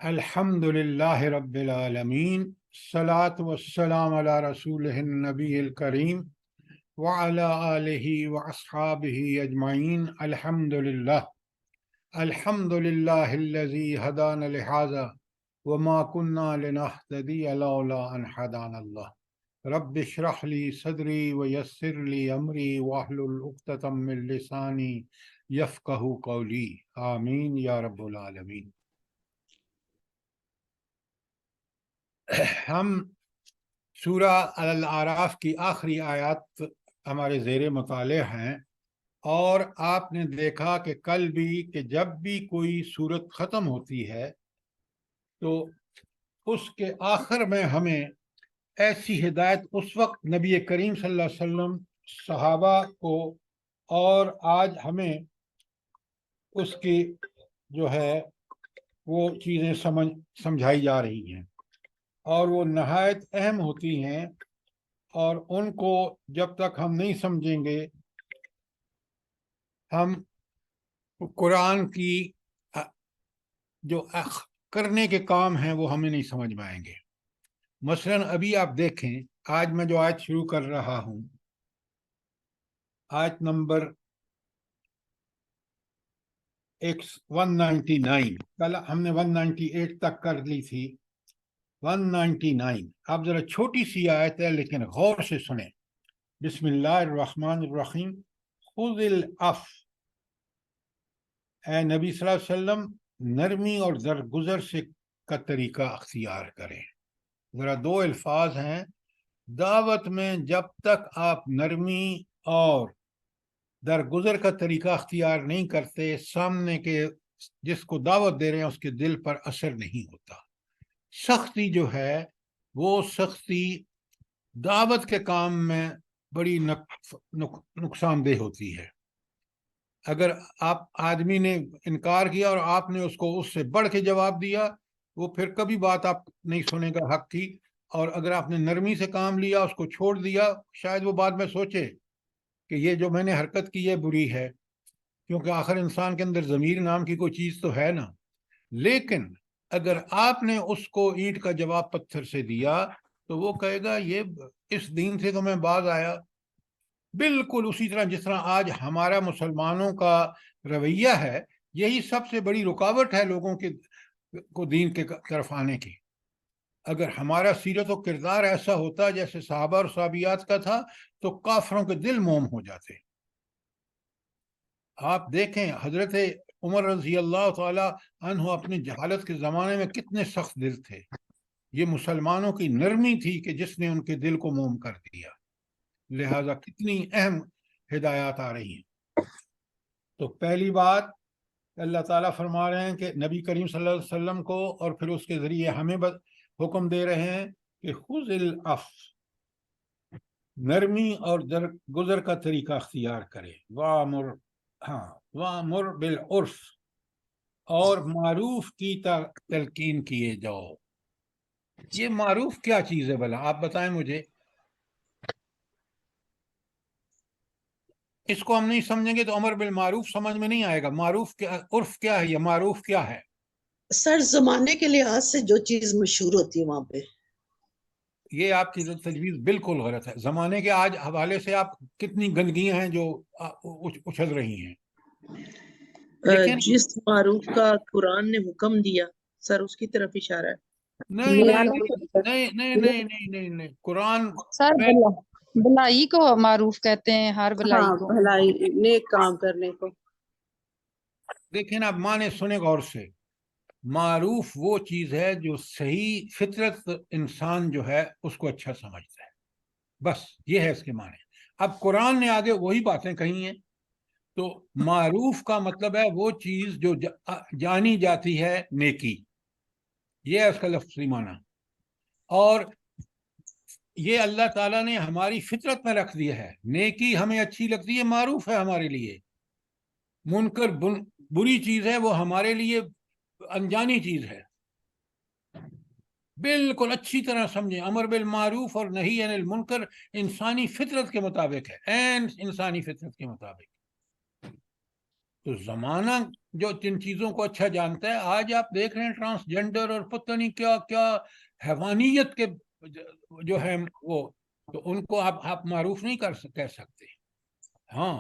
الحمد للہ رب العالمین الصلاۃ والسلام علی رسولہ النبی الکریم وعلی آلہ واصحابہ اجمعین الحمد للہ الذی ہدانا لہذا وما كنا لنہتدی لولا ان ہدانا اللہ رب اشرح لی صدری ویسر لی امری واحلل عقدۃ من لسانی یفقہوا قولی آمین یا رب العالمین۔ ہم سورہ الاعراف کی آخری آیات ہمارے زیر مطالعہ ہیں، اور آپ نے دیکھا کہ کل بھی کہ جب بھی کوئی سورت ختم ہوتی ہے تو اس کے آخر میں ہمیں ایسی ہدایت اس وقت نبی کریم صلی اللہ علیہ وسلم، صحابہ کو، اور آج ہمیں اس کی جو ہے وہ چیزیں سمجھائی جا رہی ہیں، اور وہ نہایت اہم ہوتی ہیں، اور ان کو جب تک ہم نہیں سمجھیں گے ہم قرآن کی جو کرنے کے کام ہیں وہ ہمیں نہیں سمجھ میں آئیں گے۔ مثلاً ابھی آپ دیکھیں، آج میں جو آیت شروع کر رہا ہوں، آیت نمبر 199، کل ہم نے 198 تک کر لی تھی۔ 199 اب ذرا چھوٹی سی آیت ہے لیکن غور سے سنیں۔ بسم اللہ الرحمن الرحیم۔ خذ العفو، اے نبی صلی اللہ علیہ وسلم نرمی اور درگزر سے کا طریقہ اختیار کریں۔ ذرا دو الفاظ ہیں، دعوت میں جب تک آپ نرمی اور درگزر کا طریقہ اختیار نہیں کرتے، سامنے کے جس کو دعوت دے رہے ہیں اس کے دل پر اثر نہیں ہوتا۔ سختی جو ہے وہ سختی دعوت کے کام میں بڑی نقصان دہ ہوتی ہے۔ اگر آپ آدمی نے انکار کیا اور آپ نے اس کو اس سے بڑھ کے جواب دیا، وہ پھر کبھی بات آپ نہیں سنے گا حق کی، اور اگر آپ نے نرمی سے کام لیا، اس کو چھوڑ دیا، شاید وہ بعد میں سوچے کہ یہ جو میں نے حرکت کی ہے بری ہے، کیونکہ آخر انسان کے اندر ضمیر نام کی کوئی چیز تو ہے نا۔ لیکن اگر آپ نے اس کو اینٹ کا جواب پتھر سے دیا تو وہ کہے گا یہ اس دین سے تو میں باز آیا۔ بالکل اسی طرح جس طرح آج ہمارا مسلمانوں کا رویہ ہے، یہی سب سے بڑی رکاوٹ ہے لوگوں کو دین کے طرف آنے کی۔ اگر ہمارا سیرت و کردار ایسا ہوتا جیسے صحابہ اور صحابیات کا تھا تو کافروں کے دل موم ہو جاتے۔ آپ دیکھیں حضرت عمر رضی اللہ تعالی عنہ اپنی جہالت کے زمانے میں کتنے سخت دل تھے۔ یہ مسلمانوں کی نرمی تھی کہ جس نے ان کے دل کو موم کر دیا۔ لہذا کتنی اہم ہدایات آ رہی ہیں۔ تو پہلی بات اللہ تعالیٰ فرما رہے ہیں کہ نبی کریم صلی اللہ علیہ وسلم کو، اور پھر اس کے ذریعے ہمیں حکم دے رہے ہیں کہ خذ العفو، نرمی اور درگزر کا طریقہ اختیار کرے، وامر بالعرف، اور معروف کی تلقین کیے جاؤ۔ یہ معروف کیا چیز ہے بھلا؟ آپ بتائیں مجھے۔ اس کو ہم نہیں سمجھیں گے تو امر بالمعروف سمجھ میں نہیں آئے گا۔ معروف کیا، عرف کیا ہے، یہ معروف کیا ہے؟ سر زمانے کے لحاظ سے جو چیز مشہور ہوتی ہے وہاں پہ۔ یہ آپ کی تجویز بالکل غلط ہے۔ زمانے کے آج حوالے سے آپ کتنی گندگیاں ہیں جو اچھل رہی ہیں۔ جس معروف کا قرآن نے حکم دیا سر اس کی طرف اشارہ ہے۔ نہیں نہیں نہیں نہیں نہیں نہیں، قرآن سر بھلائی کو معروف کہتے ہیں، ہر بھلائی کو، بھلائی نیک کام کرنے کو۔ دیکھیں نا، معنی سنے غور سے۔ معروف وہ چیز ہے جو صحیح فطرت انسان جو ہے اس کو اچھا سمجھتا ہے، بس یہ ہے اس کے معنی۔ اب قرآن نے آگے وہی باتیں کہی ہیں، تو معروف کا مطلب ہے وہ چیز جو جانی جاتی ہے نیکی، یہ ہے اس کا لفظی معنی۔ اور یہ اللہ تعالیٰ نے ہماری فطرت میں رکھ دیا ہے، نیکی ہمیں اچھی لگتی ہے، معروف ہے ہمارے لیے۔ منکر بری چیز ہے، وہ ہمارے لیے انجانی چیز ہے۔ بالکل اچھی طرح سمجھیں، امر بالمعروف اور نہی عن المنکر انسانی فطرت کے مطابق ہے، این انسانی فطرت کے مطابق۔ تو زمانہ جو جن چیزوں کو اچھا جانتا ہے، آج آپ دیکھ رہے ہیں ٹرانسجینڈر اور پتہ نہیں کیا کیا حیوانیت کے جو ہے وہ، تو ان کو آپ معروف نہیں کہہ سکتے. ہاں،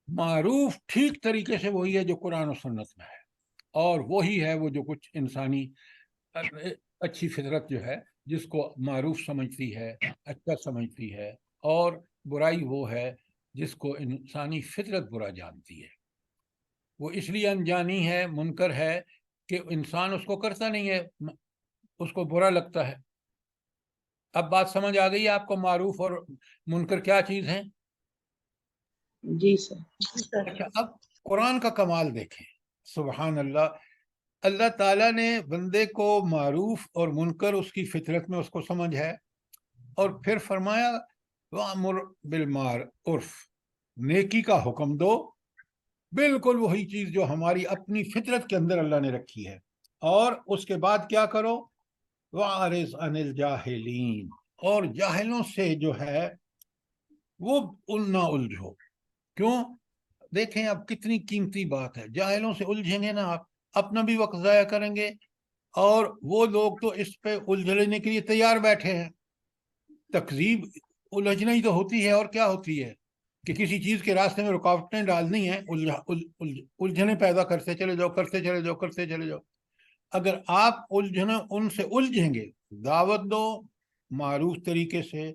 معروف ٹھیک طریقے سے وہی ہے جو قرآن و سنت میں ہے، اور وہی ہے وہ جو کچھ انسانی اچھی فطرت جو ہے جس کو معروف سمجھتی ہے، اچھا سمجھتی ہے، اور برائی وہ ہے جس کو انسانی فطرت برا جانتی ہے. وہ اس لیے انجانی ہے، منکر ہے کہ انسان اس کو کرتا نہیں ہے، اس کو برا لگتا ہے. اب بات سمجھ آ گئی آپ کو معروف اور منکر کیا چیز ہیں؟ جی سر. اچھا، اب قرآن کا کمال دیکھیں. سبحان اللہ، اللہ تعالیٰ نے بندے کو معروف اور منکر اس کی فطرت میں اس کو سمجھ ہے، اور پھر فرمایا وَأْمُرْ بِالْمَعْرُوفِ، نیکی کا حکم دو. بالکل وہی چیز جو ہماری اپنی فطرت کے اندر اللہ نے رکھی ہے. اور اس کے بعد کیا کرو؟ وَأَعْرِضْ عَنِ الْجَاهِلِينَ، اور جاہلوں سے جو ہے وہ نہ الجھو. کیوں؟ دیکھیں اب کتنی قیمتی بات ہے. جاہلوں سے الجھیں گے نا آپ، اپنا بھی وقت ضائع کریں گے، اور وہ لوگ تو اس پہ الجھنے کے لیے تیار بیٹھے ہیں. تکذیب الجھنا ہی تو ہوتی ہے، اور کیا ہوتی ہے کہ کسی چیز کے راستے میں رکاوٹیں ڈالنی ہیں، الجھنے پیدا کرتے چلے جاؤ، کرتے چلے جاؤ، کرتے چلے جاؤ. اگر آپ ان سے الجھیں گے، دعوت دو معروف طریقے سے،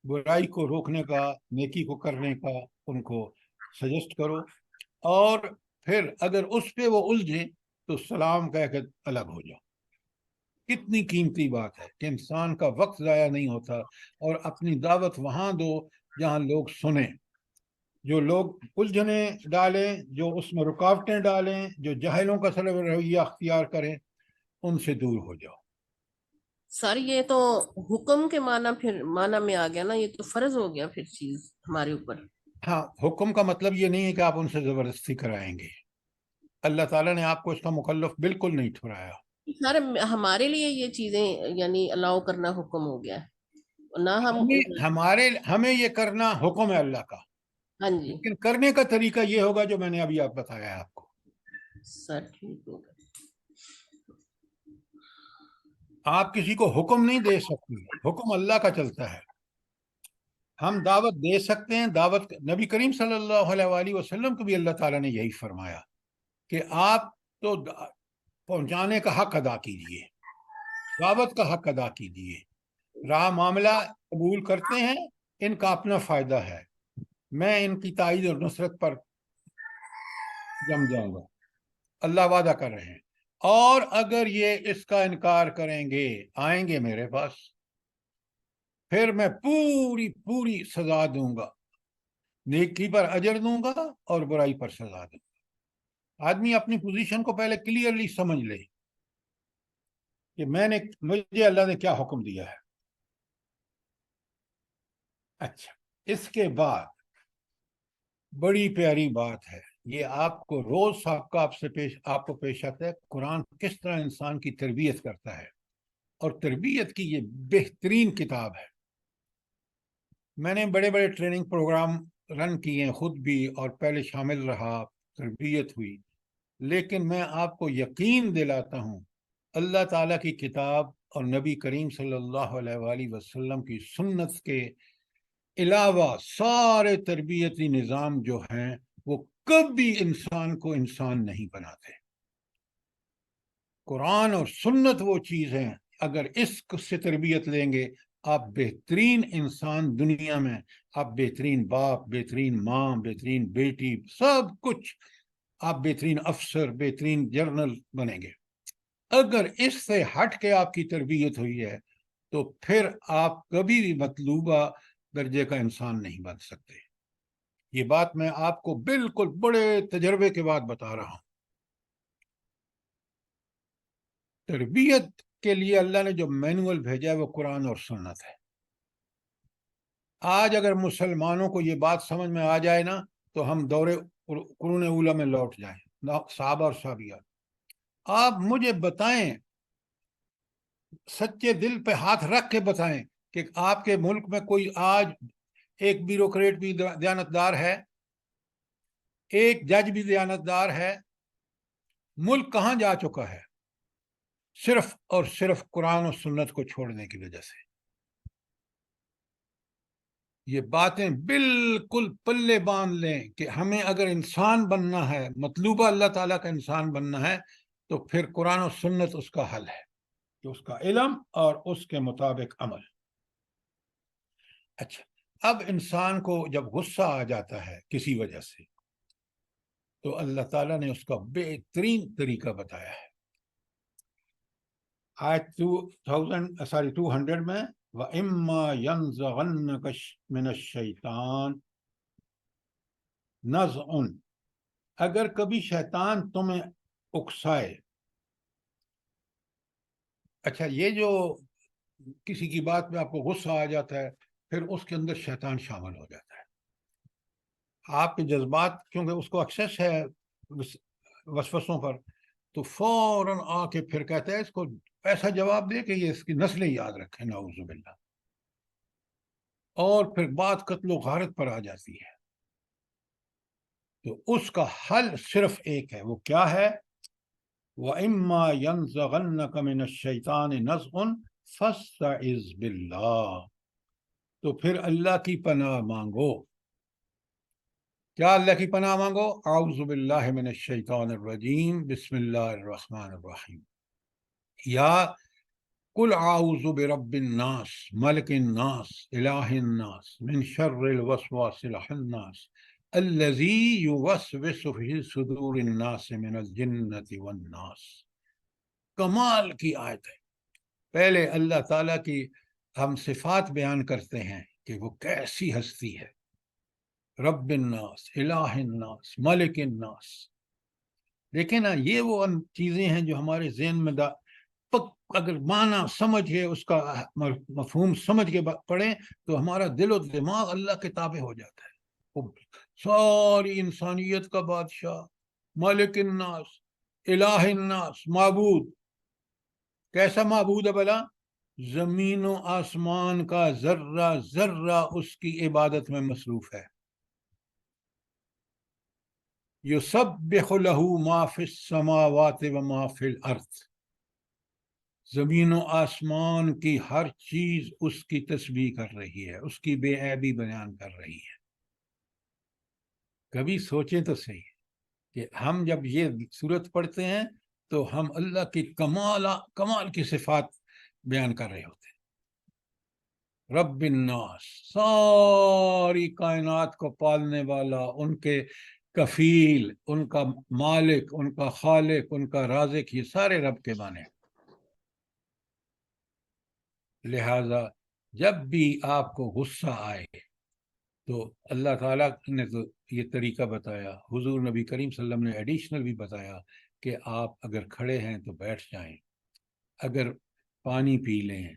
برائی کو روکنے کا، نیکی کو کرنے کا ان کو سجیسٹ کرو، اور پھر اگر اس پہ وہ الجھیں تو سلام کہہ کے الگ ہو جاؤ. کتنی قیمتی بات ہے کہ انسان کا وقت ضائع نہیں ہوتا، اور اپنی دعوت وہاں دو جہاں لوگ سنیں. جو لوگ الجھنے ڈالیں، جو اس میں رکاوٹیں ڈالیں، جو جاہلوں کا سلب رویہ اختیار کریں، ان سے دور ہو جاؤ. سر یہ تو حکم کے معنی میں آ گیا نا، یہ تو فرض ہو گیا پھر چیز ہمارے اوپر. ہاں، حکم کا مطلب یہ نہیں ہے کہ آپ ان سے زبردستی کرائیں گے. اللہ تعالیٰ نے آپ کو اس کا مکلف بالکل نہیں ٹھہرایا. سر ہمارے لیے یہ چیزیں یعنی الاؤ کرنا حکم ہو گیا ہے، نہ ہمیں یہ کرنا حکم ہے اللہ کا. ہاں جی لیکن کرنے کا طریقہ یہ ہوگا جو میں نے ابھی آپ بتایا ہے آپ کو. سر ٹھیک ہوگا. آپ کسی کو حکم نہیں دے سکتے، حکم اللہ کا چلتا ہے. ہم دعوت دے سکتے ہیں. دعوت نبی کریم صلی اللہ علیہ وآلہ وسلم کو بھی اللہ تعالیٰ نے یہی فرمایا کہ آپ تو پہنچانے کا حق ادا کیجیے، دعوت کا حق ادا کیجیے. راہ معاملہ قبول کرتے ہیں، ان کا اپنا فائدہ ہے، میں ان کی تائید اور نصرت پر جم جاؤں گا. اللہ وعدہ کر رہے ہیں. اور اگر یہ اس کا انکار کریں گے، آئیں گے میرے پاس، پھر میں پوری سزا دوں گا. نیکی پر اجر دوں گا اور برائی پر سزا دوں گا. آدمی اپنی پوزیشن کو پہلے کلیئرلی سمجھ لے کہ مجھے اللہ نے کیا حکم دیا ہے. اچھا، اس کے بعد بڑی پیاری بات ہے، یہ آپ کو روز آپ کو پیش آتا ہے قرآن کس طرح انسان کی تربیت کرتا ہے. اور تربیت کی یہ بہترین کتاب ہے. میں نے بڑے بڑے ٹریننگ پروگرام رن کیے ہیں خود بھی، اور پہلے شامل رہا، تربیت ہوئی. لیکن میں آپ کو یقین دلاتا ہوں، اللہ تعالیٰ کی کتاب اور نبی کریم صلی اللہ علیہ وآلہ وسلم کی سنت کے علاوہ سارے تربیتی نظام جو ہیں وہ کبھی انسان کو انسان نہیں بناتے. قرآن اور سنت وہ چیز ہیں، اگر اس سے تربیت لیں گے، آپ بہترین انسان دنیا میں، آپ بہترین باپ، بہترین ماں، بہترین بیٹی، سب کچھ، آپ بہترین افسر، بہترین جنرل بنیں گے. اگر اس سے ہٹ کے آپ کی تربیت ہوئی ہے تو پھر آپ کبھی بھی مطلوبہ درجے کا انسان نہیں بن سکتے. یہ بات میں آپ کو بالکل بڑے تجربے کے بعد بتا رہا ہوں. تربیت کے لیے اللہ نے جو مینول بھیجا ہے وہ قرآن اور سنت ہے. آج اگر مسلمانوں کو یہ بات سمجھ میں آ جائے نا تو ہم دورے قرون اولیٰ میں لوٹ جائیں، صحابہ اور صحابیات. آپ مجھے بتائیں، سچے دل پہ ہاتھ رکھ کے بتائیں کہ آپ کے ملک میں کوئی آج ایک بیوروکریٹ بھی دیانتدار ہے؟ ایک جج بھی دیانتدار ہے، ملک کہاں جا چکا ہے صرف اور صرف قرآن و سنت کو چھوڑنے کی وجہ سے۔ یہ باتیں بالکل پلے باندھ لیں کہ ہمیں اگر انسان بننا ہے، مطلوبہ اللہ تعالیٰ کا انسان بننا ہے، تو پھر قرآن و سنت اس کا حل ہے، کہ اس کا علم اور اس کے مطابق عمل۔ اچھا، اب انسان کو جب غصہ آ جاتا ہے کسی وجہ سے، تو اللہ تعالیٰ نے اس کا بہترین طریقہ بتایا ہے۔ آیت 200 میں وَإِمَّا يَنزَغَنَّكَ مِنَ الشَّيْطَانِ نَزْغٌ، اگر کبھی شیطان تمہیں اکسائے۔ اچھا، یہ جو کسی کی بات میں آپ کو غصہ آ جاتا ہے، پھر اس کے اندر شیطان شامل ہو جاتا ہے۔ آپ کے جذبات کیونکہ اس کو ایکسیس ہے وسوسوں پر، تو فوراً آ کے پھر کہتا ہے اس کو ایسا جواب دے کہ یہ اس کی نسلیں یاد رکھیں، نعوذ باللہ، اور پھر بات قتل و غارت پر آ جاتی ہے۔ تو اس کا حل صرف ایک ہے، وہ کیا ہے؟ وَإِمَّا يَنزَغَنَّكَ مِنَ الشَّيْطَانِ نَزْغٌ فَاسْتَعِذْ بِاللَّهِ، تو پھر اللہ کی پناہ مانگو۔ کیا اللہ کی پناہ مانگو؟ اعوذ باللہ من الشیطان الرجیم، بسم اللہ الرحمن الرحیم، یا قل اعوذ برب الناس ملک الناس الہ الناس من شر الوسواس الخناس الذی یوسوس فی صدور الناس من الجنۃ والناس۔ کمال کی آیت ہے۔ پہلے اللہ تعالیٰ کی ہم صفات بیان کرتے ہیں کہ وہ کیسی ہستی ہے، رب الناس، الہ الناس، ملک الناس۔ دیکھیں نا، یہ وہ چیزیں ہیں جو ہمارے ذہن میں اگر معنی سمجھ کے اس کا مفہوم سمجھ کے پڑھیں تو ہمارا دل و دماغ اللہ کے تابع ہو جاتا ہے۔ وہ ساری انسانیت کا بادشاہ، ملک الناس، الہ الناس، معبود۔ کیسا معبود ہے بھلا؟ زمین و آسمان کا ذرہ ذرہ اس کی عبادت میں مصروف ہے۔ یسبح لہ ما فی السماوات و ما فی الارض، زمین و آسمان کی ہر چیز اس کی تسبیح کر رہی ہے، اس کی بے عیبی بیان کر رہی ہے۔ کبھی سوچیں تو صحیح کہ ہم جب یہ سورت پڑھتے ہیں تو ہم اللہ کی کمال کی صفات بیان کر رہے ہوتے ہیں۔ رب الناس، ساری کائنات کو پالنے والا، ان کے کفیل، ان کا مالک، ان کا خالق، ان کا رازق، یہ سارے رب کے معنی ہیں۔ لہذا جب بھی آپ کو غصہ آئے تو اللہ تعالیٰ نے تو یہ طریقہ بتایا، حضور نبی کریم صلی اللہ علیہ وسلم نے ایڈیشنل بھی بتایا کہ آپ اگر کھڑے ہیں تو بیٹھ جائیں، اگر پانی پی لیں،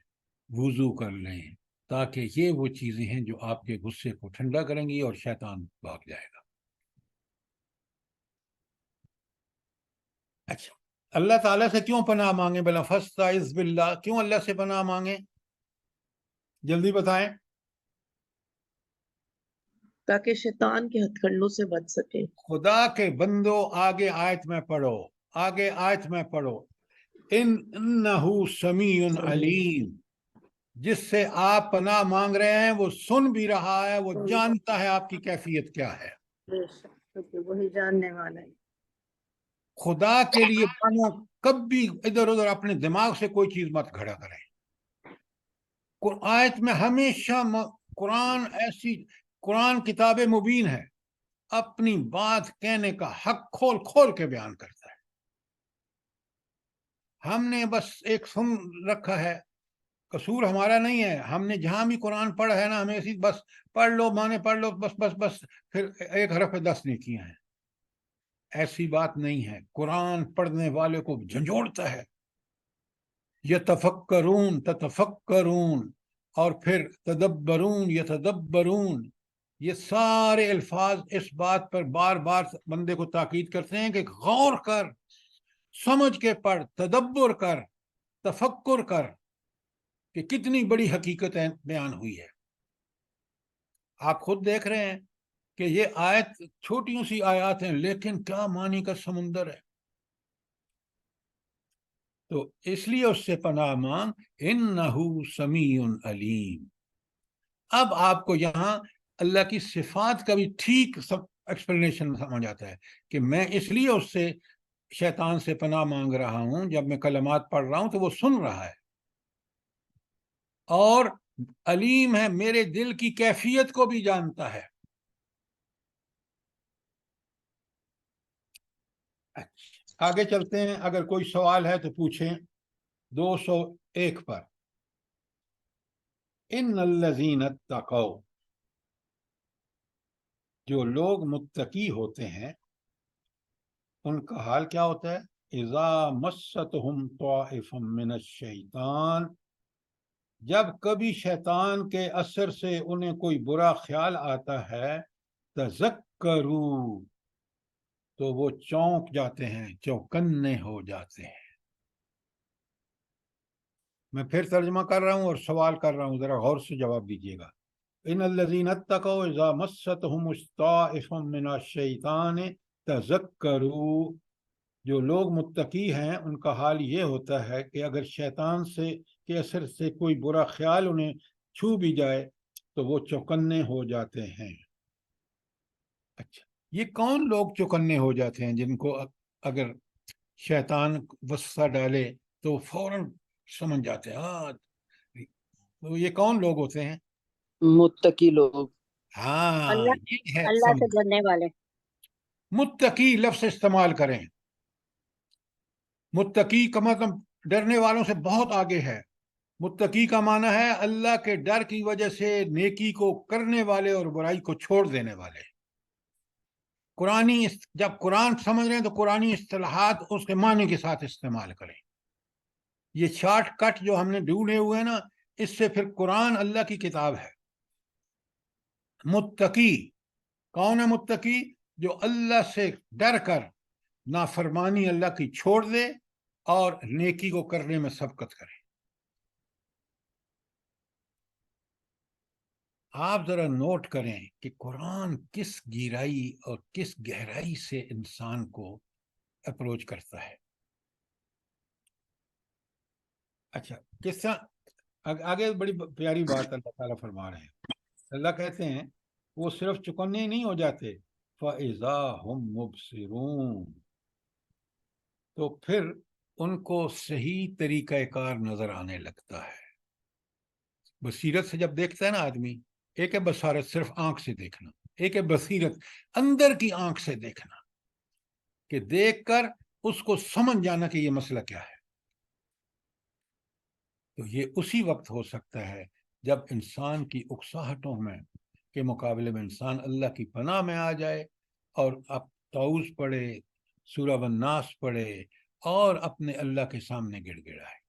وضو کر لیں، تاکہ یہ وہ چیزیں ہیں جو آپ کے غصے کو ٹھنڈا کریں گی اور شیطان بھاگ جائے گا۔ اچھا، اللہ تعالیٰ سے کیوں پناہ مانگیں بلا؟ فاستعذ باللہ، کیوں اللہ سے پناہ مانگیں؟ جلدی بتائیں۔ تاکہ شیطان کے ہتھ کنڈوں سے بچ سکے۔ خدا کے بندو، آگے آیت میں پڑھو، آگے آیت میں پڑھو، انہ سمیع علیم، جس سے آپ پناہ مانگ رہے ہیں وہ سن بھی رہا ہے، وہ جانتا ہے آپ کی کیفیت کیا ہے۔ وہی جاننے والا ہے۔ خدا کے لیے مانو، کبھی ادھر ادھر اپنے دماغ سے کوئی چیز مت کھڑا کریں۔ آیت میں ہمیشہ قرآن کتاب مبین ہے، اپنی بات کہنے کا حق کھول کھول کے بیان کرتا ہے۔ ہم نے بس ایک سن رکھا ہے، قصور ہمارا نہیں ہے۔ ہم نے جہاں بھی قرآن پڑھا ہے نا، ہمیں اسی بس پڑھ لو، مانے پڑھ لو، بس بس بس، پھر ایک حرف پہ 10 نیکیاں ہیں۔ ایسی بات نہیں ہے۔ قرآن پڑھنے والے کو جھنجھوڑتا ہے۔ یتفکرون، تتفکرون، اور پھر تدبرون، یتدبرون، یہ سارے الفاظ اس بات پر بار بار بندے کو تاکید کرتے ہیں کہ غور کر، سمجھ کے پڑھ، تدبر کر، تفکر کر کہ کتنی بڑی حقیقت بیان ہوئی ہے۔ آپ خود دیکھ رہے ہیں کہ یہ آیت چھوٹیوں سی آیات ہیں لیکن کیا معنی کا سمندر ہے. تو اس لیے اس سے پناہ مانگ، انہو سمیع علیم. اب آپ کو یہاں اللہ کی صفات کا بھی ٹھیک سب ایکسپلینیشن سمجھ آتا ہے کہ میں اس لیے اس سے شیطان سے پناہ مانگ رہا ہوں. جب میں کلمات پڑھ رہا ہوں تو وہ سن رہا ہے اور علیم ہے، میرے دل کی کیفیت کو بھی جانتا ہے. آگے چلتے ہیں، اگر کوئی سوال ہے تو پوچھیں. 201 پر ان الذین اتقوا، جو لوگ متقی ہوتے ہیں ان کا حال کیا ہوتا ہے؟ اذا مستہم طائف من الشیطان، جب کبھی شیطان کے اثر سے انہیں کوئی برا خیال آتا ہے، تذکروا، تو وہ چونک جاتے ہیں، چوکنے ہو جاتے ہیں. میں پھر ترجمہ کر رہا ہوں اور سوال کر رہا ہوں، ذرا غور سے جواب دیجیے گا. ان الذین اتقوا اذا مستہم طائف من الشیطان تذکروا، جو لوگ متقی ہیں ان کا حال یہ ہوتا ہے کہ اگر شیطان سے کے اثر سے کوئی برا خیال انہیں چھو بھی جائے تو وہ چوکنے ہو جاتے ہیں. اچھا، یہ کون لوگ چوکنے ہو جاتے ہیں جن کو اگر شیطان وسوسہ ڈالے تو فوراً سمجھ جاتے ہیں؟ ہاں، تو یہ کون لوگ ہوتے ہیں؟ متقی لوگ. ہاں، اللہ یہ ہے اللہ سے سمجھ. ڈرنے والے. متقی لفظ استعمال کریں. متقی کا مطلب ڈرنے والوں سے بہت آگے ہے. متقی کا معنی ہے اللہ کے ڈر کی وجہ سے نیکی کو کرنے والے اور برائی کو چھوڑ دینے والے. جب قرآن سمجھ رہے ہیں تو قرآنی اصطلاحات اس کے معنی کے ساتھ استعمال کریں. یہ شارٹ کٹ جو ہم نے ڈھونڈے ہوئے ہیں نا، اس سے پھر قرآن اللہ کی کتاب ہے. متقی کون ہے؟ متقی جو اللہ سے ڈر کر نافرمانی اللہ کی چھوڑ دے اور نیکی کو کرنے میں سبقت کرے. آپ ذرا نوٹ کریں کہ قرآن کس گہرائی اور کس گہرائی سے انسان کو اپروچ کرتا ہے. اچھا، کس طرح آگے بڑی پیاری بات اللہ تعالیٰ فرما رہے ہیں. اللہ کہتے ہیں وہ صرف چکنے ہی نہیں ہو جاتے، فَإِذَا هُمْ مُبْصِرُونَ، تو پھر ان کو صحیح طریقہ کار نظر آنے لگتا ہے. بصیرت سے جب دیکھتا ہے نا آدمی، ایک ہے بصارت صرف آنکھ سے دیکھنا، ایک ہے بصیرت اندر کی آنکھ سے دیکھنا، کہ دیکھ کر اس کو سمجھ جانا کہ یہ مسئلہ کیا ہے. تو یہ اسی وقت ہو سکتا ہے جب انسان کی اکساہٹوں میں کے مقابلے میں انسان اللہ کی پناہ میں آ جائے اور اب تعوذ پڑھے، سورہ الناس پڑھے اور اپنے اللہ کے سامنے گڑ گڑائے.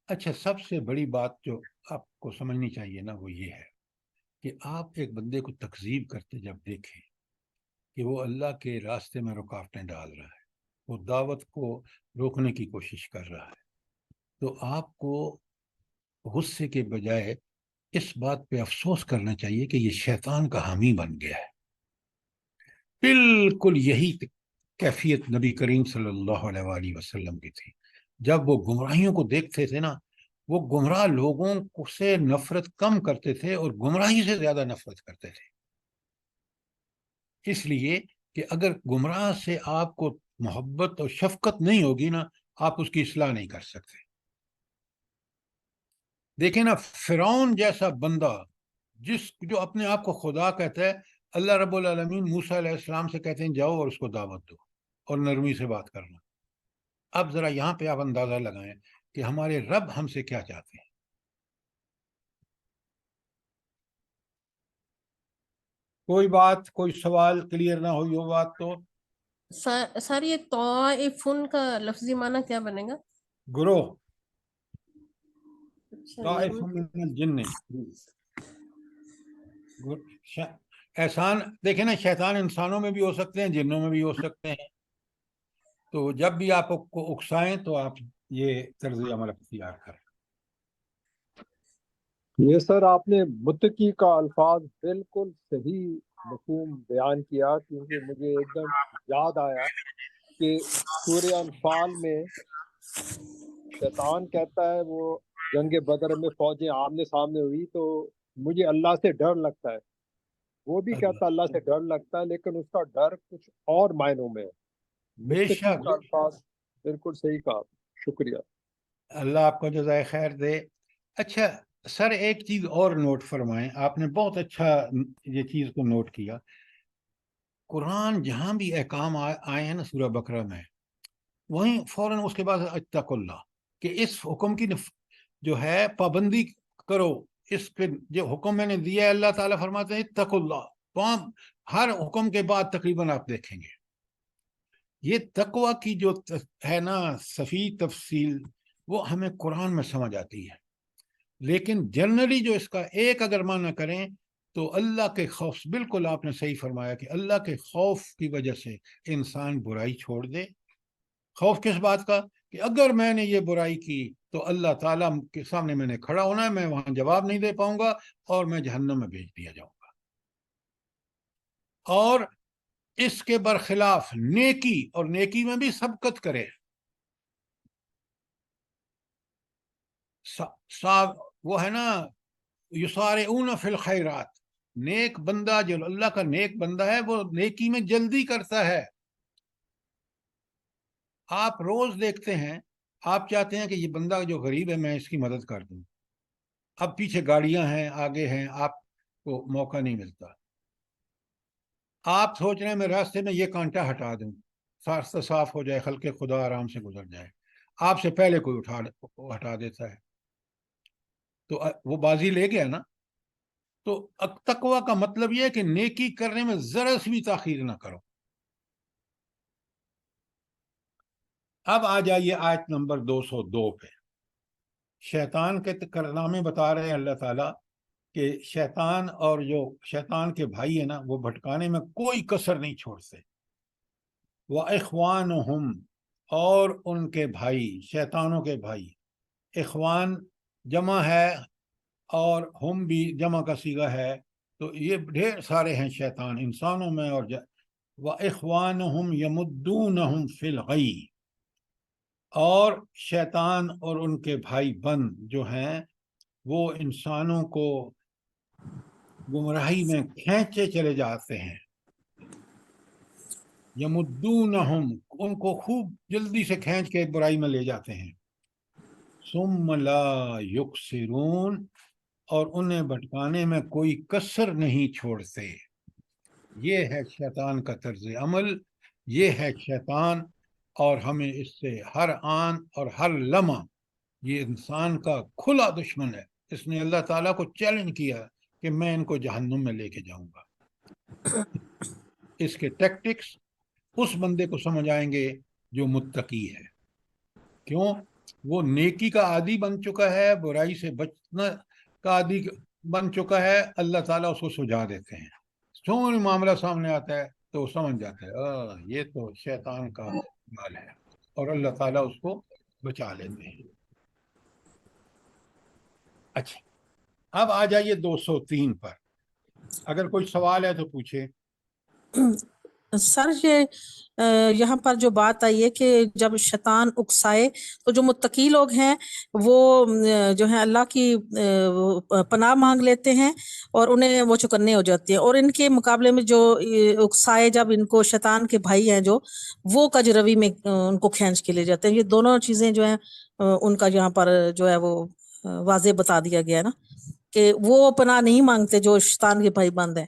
اچھا، سب سے بڑی بات جو آپ کو سمجھنی چاہیے نا وہ یہ ہے کہ آپ ایک بندے کو تکذیب کرتے جب دیکھیں کہ وہ اللہ کے راستے میں رکاوٹیں ڈال رہا ہے، وہ دعوت کو روکنے کی کوشش کر رہا ہے، تو آپ کو غصے کے بجائے اس بات پہ افسوس کرنا چاہیے کہ یہ شیطان کا حامی بن گیا ہے. بالکل یہی کیفیت نبی کریم صلی اللہ علیہ وآلہ وسلم کی تھی. جب وہ گمراہیوں کو دیکھتے تھے نا، وہ گمراہ لوگوں سے نفرت کم کرتے تھے اور گمراہی سے زیادہ نفرت کرتے تھے. اس لیے کہ اگر گمراہ سے آپ کو محبت اور شفقت نہیں ہوگی نا، آپ اس کی اصلاح نہیں کر سکتے. دیکھیں نا، فرعون جیسا بندہ جو اپنے آپ کو خدا کہتا ہے، اللہ رب العالمین موسیٰ علیہ السلام سے کہتے ہیں جاؤ اور اس کو دعوت دو اور نرمی سے بات کرنا. اب ذرا یہاں پہ آپ اندازہ لگائیں کہ ہمارے رب ہم سے کیا چاہتے ہیں. کوئی بات، کوئی سوال کلیئر نہ ہوئی ہو بات تو سر یہ طائفن کا لفظی معنی کیا بنے گا؟ گروہ. اچھا، طائف من الجن، احسان دیکھیں نا، شیطان انسانوں میں بھی ہو سکتے ہیں، جنوں میں بھی ہو سکتے ہیں. تو جب بھی آپ کو اکسائیں تو آپ یہ طرز عمل اختیار کریں. یہ سر آپ نے متقی کا الفاظ بالکل صحیح مفہوم بیان کیا، کیونکہ مجھے ایک دم یاد آیا کہ سورہ انفال میں شیطان کہتا ہے وہ جنگ بدر میں فوجیں آمنے سامنے ہوئی تو مجھے اللہ سے ڈر لگتا ہے، وہ بھی کہتا اللہ سے ڈر لگتا ہے، لیکن اس کا ڈر کچھ اور معنوں میں ہے۔ بے متقی شک، کا الفاظ بالکل صحیح کہا، شکریہ۔ اللہ آپ کو جزائے خیر دے۔ اچھا سر، ایک چیز اور نوٹ فرمائیں، آپ نے بہت اچھا یہ چیز کو نوٹ کیا، قرآن جہاں بھی احکام آئے ہیں نا سورہ بقرہ میں، وہیں فوراً اس کے بعد اتقوا اللہ، کہ اس حکم کی جو ہے پابندی کرو، اس پہ جو حکم میں نے دیا ہے اللہ تعالیٰ فرماتے ہیں اتقوا اللہ، تو ہر حکم کے بعد تقریباً آپ دیکھیں گے یہ تقوی کی جو ہے نا صحیح تفصیل وہ ہمیں قرآن میں سمجھ آتی ہے، لیکن جنرلی جو اس کا ایک اگر معنی کریں تو اللہ کے خوف، بالکل آپ نے صحیح فرمایا کہ اللہ کے خوف کی وجہ سے انسان برائی چھوڑ دے۔ خوف کس بات کا؟ کہ اگر میں نے یہ برائی کی تو اللہ تعالیٰ کے سامنے میں نے کھڑا ہونا ہے، میں وہاں جواب نہیں دے پاؤں گا اور میں جہنم میں بھیج دیا جاؤں گا۔ اور اس کے برخلاف نیکی، اور نیکی میں بھی سبقت کرے، وہ ہے نا یسارعون فی الخیرات، نیک بندہ جو اللہ کا نیک بندہ ہے وہ نیکی میں جلدی کرتا ہے۔ آپ روز دیکھتے ہیں، آپ چاہتے ہیں کہ یہ بندہ جو غریب ہے میں اس کی مدد کر دوں، اب پیچھے گاڑیاں ہیں، آگے ہیں، آپ کو موقع نہیں ملتا، آپ سوچ رہے ہیں میں راستے میں یہ کانٹا ہٹا دوں، راستہ صاف ہو جائے، خلق خدا آرام سے گزر جائے، آپ سے پہلے کوئی ہٹا دیتا ہے، تو وہ بازی لے گیا نا۔ تو تقوی کا مطلب یہ ہے کہ نیکی کرنے میں ذرا سی بھی تاخیر نہ کرو۔ اب آ جائیے آیت نمبر 202 پہ، شیطان کے کارنامے بتا رہے ہیں اللہ تعالیٰ کہ شیطان اور جو شیطان کے بھائی ہیں نا وہ بھٹکانے میں کوئی کسر نہیں چھوڑتے۔ وَإِخْوَانُهُمْ، اور ان کے بھائی، شیطانوں کے بھائی، اخوان جمع ہے اور ہم بھی جمع کا صیغہ ہے، تو یہ ڈھیر سارے ہیں شیطان انسانوں میں، اور وَإِخْوَانُهُمْ يَمُدُّونَهُمْ فِي الْغَيِّ، اور شیطان اور ان کے بھائی بند جو ہیں وہ انسانوں کو گمراہی میں کھینچے چلے جاتے ہیں۔ یمدونہم، ان کو خوب جلدی سے کھینچ کے برائی میں لے جاتے ہیں۔ ثم لا یقصرون، اور انہیں بھٹکانے میں کوئی کسر نہیں چھوڑتے۔ یہ ہے شیطان کا طرز عمل، یہ ہے شیطان، اور ہمیں اس سے ہر آن اور ہر لمحہ، یہ انسان کا کھلا دشمن ہے۔ اس نے اللہ تعالیٰ کو چیلنج کیا کہ میں ان کو جہنم میں لے کے جاؤں گا۔ اس کے ٹیکٹکس اس بندے کو سمجھ آئیں گے جو متقی ہے، کیوں؟ وہ نیکی کا عادی بن چکا ہے، برائی سے بچنا کا عادی بن چکا ہے، اللہ تعالیٰ اس کو سجا دیتے ہیں، سونے معاملہ سامنے آتا ہے تو وہ سمجھ جاتا ہے یہ تو شیطان کا مال ہے، اور اللہ تعالیٰ اس کو بچا لیتے ہیں۔ اچھا اب آ جائیے 203 پر، اگر کوئی سوال ہے تو پوچھے۔ سر یہ یہاں پر جو بات آئی ہے کہ جب شیطان اکسائے تو جو متقی لوگ ہیں وہ جو ہیں اللہ کی پناہ مانگ لیتے ہیں اور انہیں وہ چکنے ہو جاتے ہیں، اور ان کے مقابلے میں جو اکسائے جب ان کو شیطان کے بھائی ہیں جو وہ کجروی میں ان کو کھینچ کے لے جاتے ہیں۔ یہ دونوں چیزیں جو ہیں ان کا یہاں پر جو ہے وہ واضح بتا دیا گیا نا کہ وہ پناہ نہیں مانگتے جو شیطان کے بھائی بند ہیں۔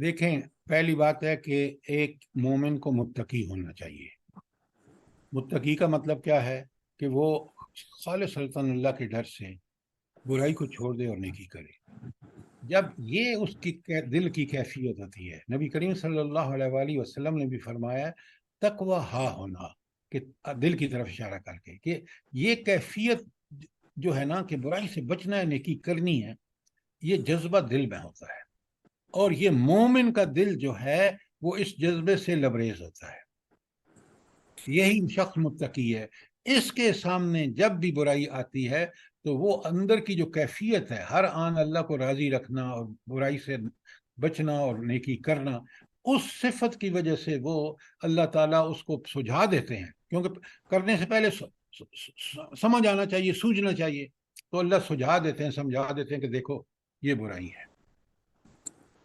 دیکھیں، پہلی بات ہے کہ ایک مومن کو متقی ہونا چاہیے۔ متقی کا مطلب کیا ہے؟ کہ وہ خالص سلطان اللہ کے ڈر سے برائی کو چھوڑ دے اور نیکی کرے۔ جب یہ اس کی دل کی کیفیت ہوتی ہے، نبی کریم صلی اللہ علیہ وآلہ وسلم نے بھی فرمایا تقوی ہا ہونا، کہ دل کی طرف اشارہ کر کے کہ یہ کیفیت جو ہے نا کہ برائی سے بچنا ہے، نیکی کرنی ہے، یہ جذبہ دل میں ہوتا ہے، اور یہ مومن کا دل جو ہے وہ اس جذبے سے لبریز ہوتا ہے۔ یہی شخص متقی ہے۔ اس کے سامنے جب بھی برائی آتی ہے تو وہ اندر کی جو کیفیت ہے ہر آن اللہ کو راضی رکھنا اور برائی سے بچنا اور نیکی کرنا، اس صفت کی وجہ سے وہ اللہ تعالیٰ اس کو سجھا دیتے ہیں، کیونکہ کرنے سے پہلے سمجھ آنا چاہیے، سوجھنا چاہیے، تو اللہ سجھا دیتے ہیں، سمجھا دیتے ہیں کہ دیکھو یہ برائی ہے۔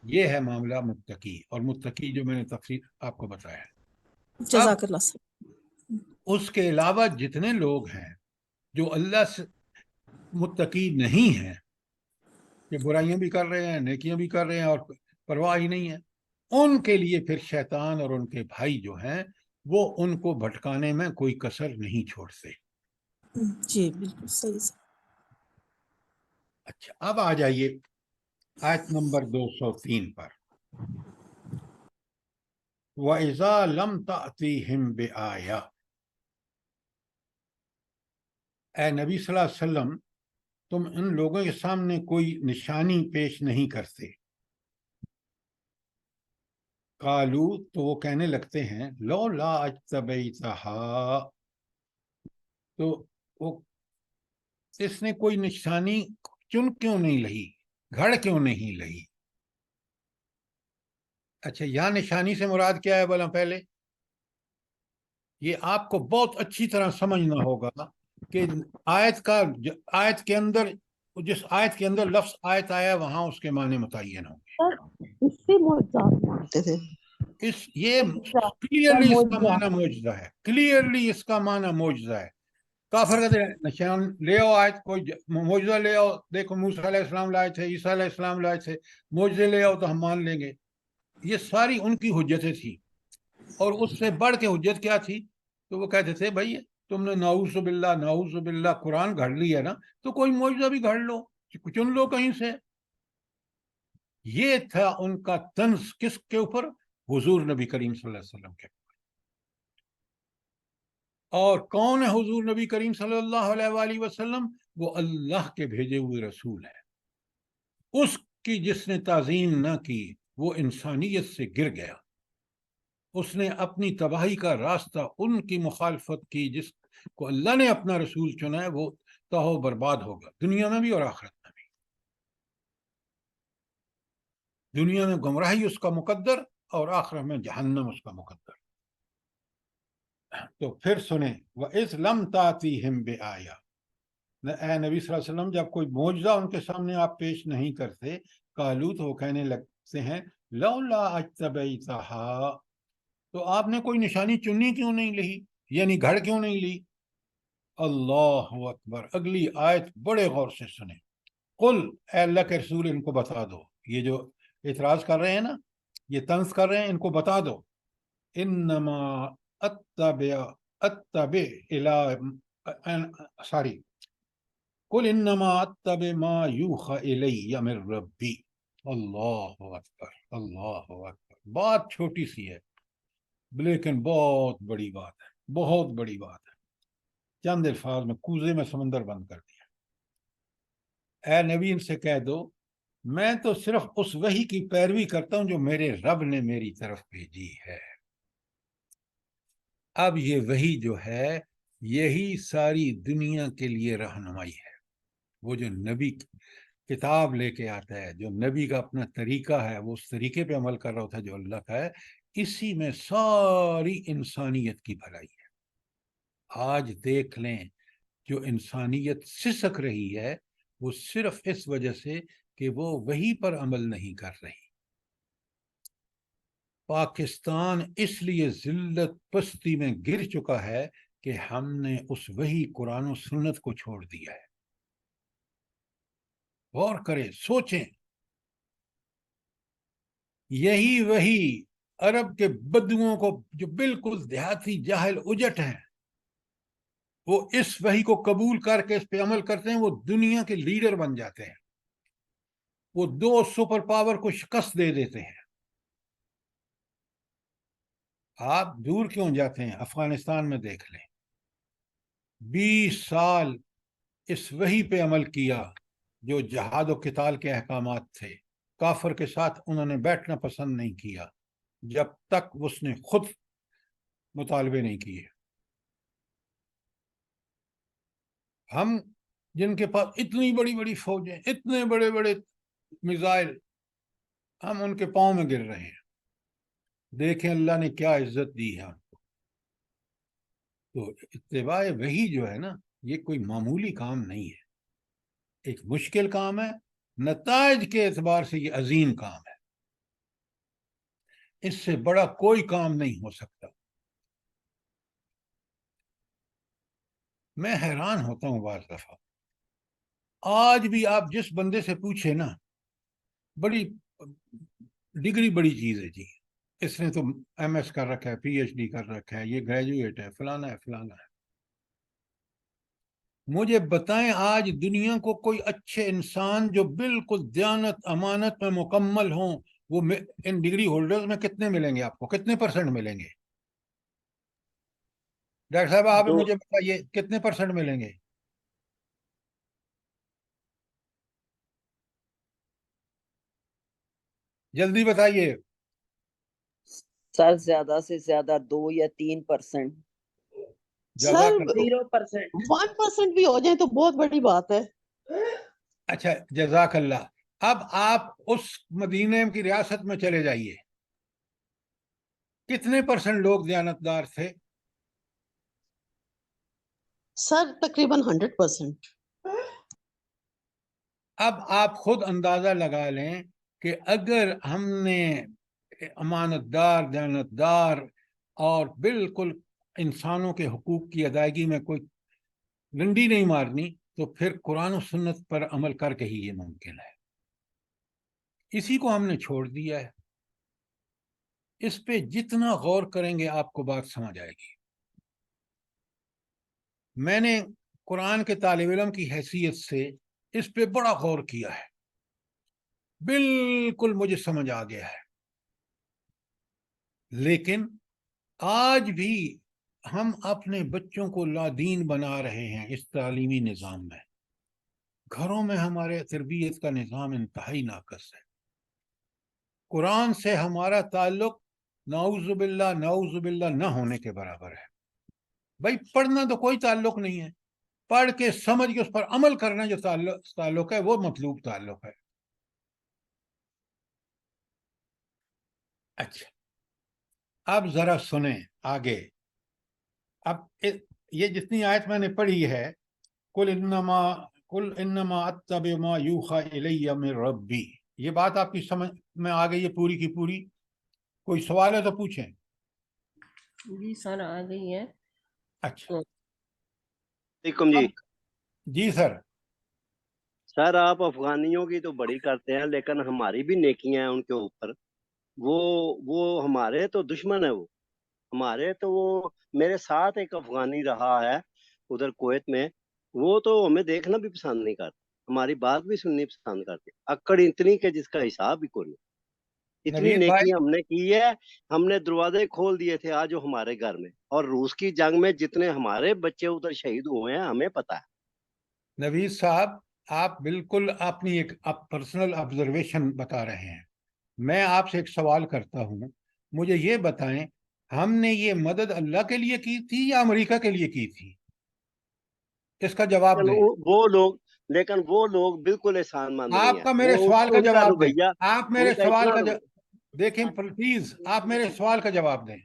یہ ہے معاملہ متقی، اور متقی جو میں نے تفصیل آپ کو بتایا ہے۔ جزاک اللہ سر۔ اس کے علاوہ جتنے لوگ ہیں جو اللہ سے متقی نہیں ہیں، کہ برائیاں بھی کر رہے ہیں، نیکیاں بھی کر رہے ہیں اور پرواہ ہی نہیں ہے، ان کے لیے پھر شیطان اور ان کے بھائی جو ہیں وہ ان کو بھٹکانے میں کوئی کسر نہیں چھوڑتے۔ جی بالکل صحیح سر۔ اچھا، اب آ جائیے آیت نمبر 203 پر۔ وَإِذَا لَمْ تَأْتِهِمْ بِآيَةٍ، اے نبی صلی اللہ علیہ وسلم تم ان لوگوں کے سامنے کوئی نشانی پیش نہیں کرتے۔ قالو، تو وہ کہنے لگتے ہیں لولا اجتبیتہا، تو وہ اس نے کوئی نشانی چن کیوں نہیں لئی، گھڑ کیوں نہیں لئی؟ اچھا، یہاں نشانی سے مراد کیا ہے بھلا؟ پہلے یہ آپ کو بہت اچھی طرح سمجھنا ہوگا کہ آیت کے اندر، جس آیت کے اندر لفظ آیت آیا وہاں اس کے معنی متعین ہوں گے۔ اس سے معجزات مانتے تھے۔ یہ کلیئرلی اس کا معنی معجزہ ہے، کلیئرلی اس کا معنی معجزہ ہے۔ کافر کہتے ہیں نشان لے آؤ، آیت کوئی معجزہ لے آؤ، دیکھو موسیٰ علیہ السلام لائے تھے، عیسیٰ علیہ السلام لائے تھے، معجزے لے آؤ تو ہم مان لیں گے۔ یہ ساری ان کی حجتیں تھیں، اور اس سے بڑھ کے حجت کیا تھی؟ تو وہ کہتے تھے بھائی تم نے نعوذ باللہ قرآن گھڑ لی ہے نا، تو کوئی معجزہ بھی گھڑ لو، چن لو کہیں سے۔ یہ تھا ان کا طنز کس کے اوپر؟ حضور نبی کریم صلی اللہ علیہ وسلم کے۔ اور کون ہے حضور نبی کریم صلی اللہ علیہ وآلہ وسلم؟ وہ اللہ کے بھیجے ہوئے رسول ہے۔ اس کی جس نے تعظیم نہ کی وہ انسانیت سے گر گیا، اس نے اپنی تباہی کا راستہ ان کی مخالفت کی۔ جس کو اللہ نے اپنا رسول چنا ہے وہ تاہ و برباد ہوگا، دنیا میں بھی اور آخرت میں بھی۔ دنیا میں گمراہی اس کا مقدر، اور آخرت میں جہنم اس کا مقدر۔ تو پھر سنیں، وَإِذْ لَمْ تَأْتِهِمْ بِآيَةٍ، اے نبی صلی اللہ علیہ وسلم جب کوئی معجزہ ان کے سامنے آپ پیش نہیں کرتے، قالوا، تو وہ کہنے لگتے ہیں لولا اجتبیتہا، تو آپ نے کوئی نشانی چننی کیوں نہیں لی، یعنی گھڑ کیوں نہیں لی؟ اللہ اکبر، اگلی آیت بڑے غور سے سنیں۔ قل، اے اللہ کے رسول ان کو بتا دو، یہ جو اعتراض کر رہے ہیں نا، یہ طنز کر رہے ہیں، ان کو بتا دو، انما اتبع قل انما اتبع ما یوحی الی من ربی۔ اللہ اکبر، اللہ اکبر۔ بات چھوٹی سی ہے لیکن بہت بڑی بات ہے، بہت بڑی بات ہے۔ چند الفاظ میں کوزے میں سمندر بند کر دیا۔ اے نبی ان سے کہہ دو میں تو صرف اس وحی کی پیروی کرتا ہوں جو میرے رب نے میری طرف بھیجی ہے۔ اب یہ وحی جو ہے یہی ساری دنیا کے لیے رہنمائی ہے۔ وہ جو نبی کتاب لے کے آتا ہے، جو نبی کا اپنا طریقہ ہے، وہ اس طریقے پہ عمل کر رہا ہوتا ہے جو اللہ کا ہے، اسی میں ساری انسانیت کی بھلائی ہے۔ آج دیکھ لیں جو انسانیت سسک رہی ہے وہ صرف اس وجہ سے کہ وہ وحی پر عمل نہیں کر رہی۔ پاکستان اس لیے ذلت پستی میں گر چکا ہے کہ ہم نے اس وحی قرآن و سنت کو چھوڑ دیا ہے۔ غور کریں، سوچیں، یہی وحی عرب کے بدوؤں کو جو بالکل دیہاتی جاہل اجٹ ہیں، وہ اس وحی کو قبول کر کے اس پہ عمل کرتے ہیں، وہ دنیا کے لیڈر بن جاتے ہیں، وہ 2 سپر پاور کو شکست دے دیتے ہیں۔ آپ دور کیوں جاتے ہیں؟ افغانستان میں دیکھ لیں، 20 سال اس وحی پہ عمل کیا جو جہاد و قتال کے احکامات تھے، کافر کے ساتھ انہوں نے بیٹھنا پسند نہیں کیا جب تک اس نے خود مطالبے نہیں کیے۔ ہم جن کے پاس اتنی بڑی بڑی فوجیں، اتنے بڑے بڑے میزائل، ہم ان کے پاؤں میں گر رہے ہیں. دیکھیں اللہ نے کیا عزت دی ہے. تو اتباع وحی جو ہے نا، یہ کوئی معمولی کام نہیں ہے، ایک مشکل کام ہے، نتائج کے اعتبار سے یہ عظیم کام ہے. اس سے بڑا کوئی کام نہیں ہو سکتا. میں حیران ہوتا ہوں بعض دفعہ. آج بھی آپ جس بندے سے پوچھے نا، بڑی ڈگری بڑی چیز ہے جی، اس نے تو ایم ایس کر رکھا ہے، پی ایچ ڈی کر رکھا ہے، یہ گریجویٹ ہے، فلانا ہے فلانا ہے. مجھے بتائیں آج دنیا کو کوئی اچھے انسان جو بالکل دیانت امانت میں مکمل ہوں، وہ ان ڈگری ہولڈرز میں کتنے ملیں گے آپ کو؟ کتنے پرسنٹ ملیں گے؟ ڈاکٹر صاحب آپ مجھے بتائیے کتنے پرسنٹ ملیں گے؟ جلدی بتائیے. سر زیادہ سے زیادہ 2 یا 3%. جزاک اللہ. 0%. 1% بھی ہو جائے تو بہت بڑی بات ہے. اچھا جزاک اللہ. اب آپ اس مدینہ کی ریاست میں چلے جائیے، کتنے پرسنٹ لوگ دیانتدار تھے؟ سر تقریباً 100%. اب آپ خود اندازہ لگا لیں کہ اگر ہم نے امانت دار، دیانتدار اور بالکل انسانوں کے حقوق کی ادائیگی میں کوئی ڈنڈی نہیں مارنی، تو پھر قرآن و سنت پر عمل کر کے ہی یہ ممکن ہے. اسی کو ہم نے چھوڑ دیا ہے. اس پہ جتنا غور کریں گے آپ کو بات سمجھ آئے گی. میں نے قرآن کے طالب علم کی حیثیت سے اس پہ بڑا غور کیا ہے، بالکل مجھے سمجھ آ گیا ہے. لیکن آج بھی ہم اپنے بچوں کو لادین بنا رہے ہیں اس تعلیمی نظام میں. گھروں میں ہمارے تربیت کا نظام انتہائی ناقص ہے. قرآن سے ہمارا تعلق نعوذ باللہ نہ ہونے کے برابر ہے. بھائی پڑھنا تو کوئی تعلق نہیں ہے، پڑھ کے سمجھ کے اس پر عمل کرنا جو تعلق ہے وہ مطلوب تعلق ہے. اچھا اب ذرا سنیں آگے. اب یہ جتنی آیت میں نے پڑھی ہے، قل انما اتبع ما یوحی الی من ربی، یہ بات آپ کی سمجھ میں آ گئی ہے پوری کی پوری؟ کوئی سوال ہے تو پوچھیں. جی سر آ گئی ہے. اچھا جی جی سر. سر آپ افغانیوں کی تو بڑی کرتے ہیں، لیکن ہماری بھی نیکیاں ہیں ان کے اوپر. وہ ہمارے تو دشمن ہے. وہ ہمارے تو وہ میرے ساتھ ایک افغانی رہا ہے ادھر کویت میں، وہ تو ہمیں دیکھنا بھی پسند نہیں کرتا، ہماری بات بھی سننی پسند کرتے. اکڑ اتنی کہ جس کا حساب بھی کوئی نہیں. اتنی نوید بھائی، نیکی ہم نے کی ہے، ہم نے دروازے کھول دیے تھے آج وہ ہمارے گھر میں. اور روس کی جنگ میں جتنے ہمارے بچے ادھر شہید ہوئے ہیں ہمیں پتا ہے. نوید صاحب آپ بالکل اپنی ایک پرسنل آبزرویشن بتا رہے ہیں. میں آپ سے ایک سوال کرتا ہوں، مجھے یہ بتائیں ہم نے یہ مدد اللہ کے لیے کی تھی یا امریکہ کے لیے کی تھی؟ اس کا جواب دیں. لیکن وہ لوگ بالکل احسان مند نہیں آپ ہیں. کا میرے وہ سوال کا ان جواب دیں. رویہ، آپ میرے ان کا سوال اتنا کا دیکھیں پلیز، آپ میرے سوال کا جواب دیں.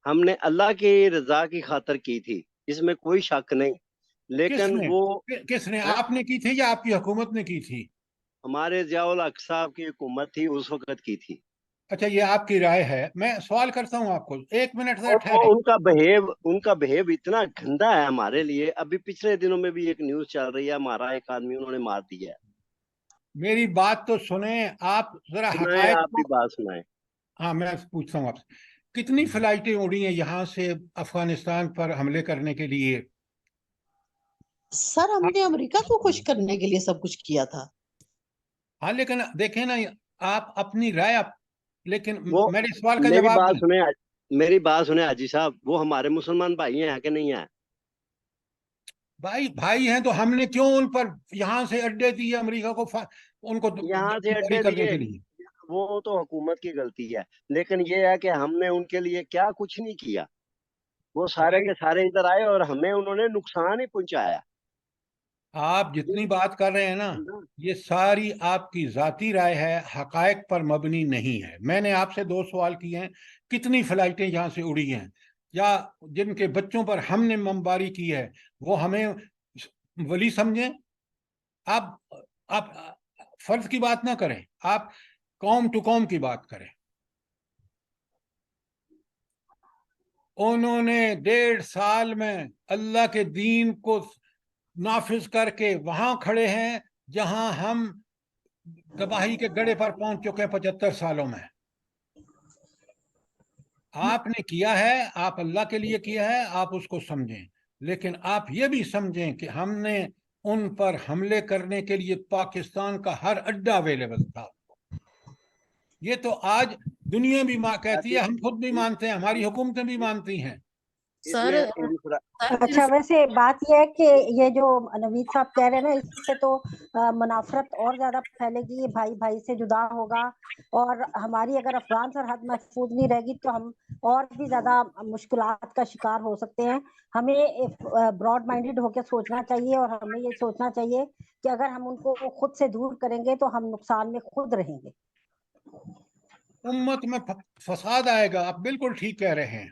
ہم نے اللہ کی رضا کی خاطر کی تھی، اس میں کوئی شک نہیں. لیکن کس نے آپ نے کی تھی یا آپ کی حکومت نے کی تھی؟ ہمارے ضیاء الحق صاحب کی حکومت تھی اس وقت کی تھی. اچھا یہ آپ کی رائے ہے. میں سوال کرتا ہوں آپ کو، ایک منٹ ذرا اور ٹھہریں. ان کا بہیو اتنا گندا ہے ہمارے لیے. ابھی پچھلے دنوں میں بھی ایک نیوز چل رہی ہے، ہمارا ایک آدمی انہوں نے مار دیا ہے. میری بات تو سنیں آپ ذرا سنائیں، حقائق آپ بھی کو. بات سنائیں. ہاں میں پوچھتا ہوں آپ سے، کتنی فلائٹیں اڑی ہیں یہاں سے افغانستان پر حملے کرنے کے لیے؟ سر ہم نے امریکہ کو خوش کرنے کے لیے سب کچھ کیا تھا. ہاں لیکن دیکھیں نا، آپ اپنی رائے لیکن وہ میرے سوال کا میری جواب بات دیں. سنیں، میری بات سنیں حاجی صاحب، وہ ہمارے مسلمان بھائی ہیں کہ نہیں ہیں؟ بھائی ہیں تو ہم نے کیوں ان پر یہاں سے اڈے دیے امریکہ کو، ان کو یہاں سے جاری اڈے کرنے دیے، کے لیے؟ وہ تو حکومت کی غلطی ہے. لیکن یہ ہے کہ ہم نے ان کے لیے کیا کچھ نہیں کیا. وہ سارے کے سارے ادھر آئے اور ہمیں انہوں نے نقصان ہی پہنچایا. آپ جتنی بات کر رہے ہیں نا یہ ساری آپ کی ذاتی رائے ہے، حقائق پر مبنی نہیں ہے۔ میں نے آپ سے 2 سوال کیے ہیں، کتنی فلائٹیں یہاں سے اڑی ہیں یا جن کے بچوں پر ہم نے بمباری کی ہے وہ ہمیں ولی سمجھیں؟ آپ فرض کی بات نہ کریں، آپ قوم ٹو قوم کی بات کریں۔ انہوں نے 1.5 سال میں اللہ کے دین کو نافذ کر کے وہاں کھڑے ہیں جہاں ہم تباہی کے گڑھے پر پہنچ چکے 75 سالوں میں۔ آپ نے کیا ہے، آپ اللہ کے لیے کیا ہے، آپ اس کو سمجھیں، لیکن آپ یہ بھی سمجھیں کہ ہم نے ان پر حملے کرنے کے لیے پاکستان کا ہر اڈا اویلیبل تھا۔ یہ تو آج دنیا بھی کہتی ہے، ہم خود بھی مانتے ہیں، ہماری حکومتیں بھی مانتی ہیں۔ سر اچھا ویسے بات یہ ہے کہ یہ جو نوید صاحب کہہ رہے ہیں نا اس سے تو منافرت اور زیادہ پھیلے گی، بھائی بھائی سے جدا ہوگا، اور ہماری اگر افغان سرحد محفوظ نہیں رہے گی تو ہم اور بھی زیادہ مشکلات کا شکار ہو سکتے ہیں۔ ہمیں براڈ مائنڈیڈ ہو کے سوچنا چاہیے، اور ہمیں یہ سوچنا چاہیے کہ اگر ہم ان کو خود سے دور کریں گے تو ہم نقصان میں خود رہیں گے۔ امت میں فساد آئے گا، آپ بالکل ٹھیک کہہ رہے ہیں۔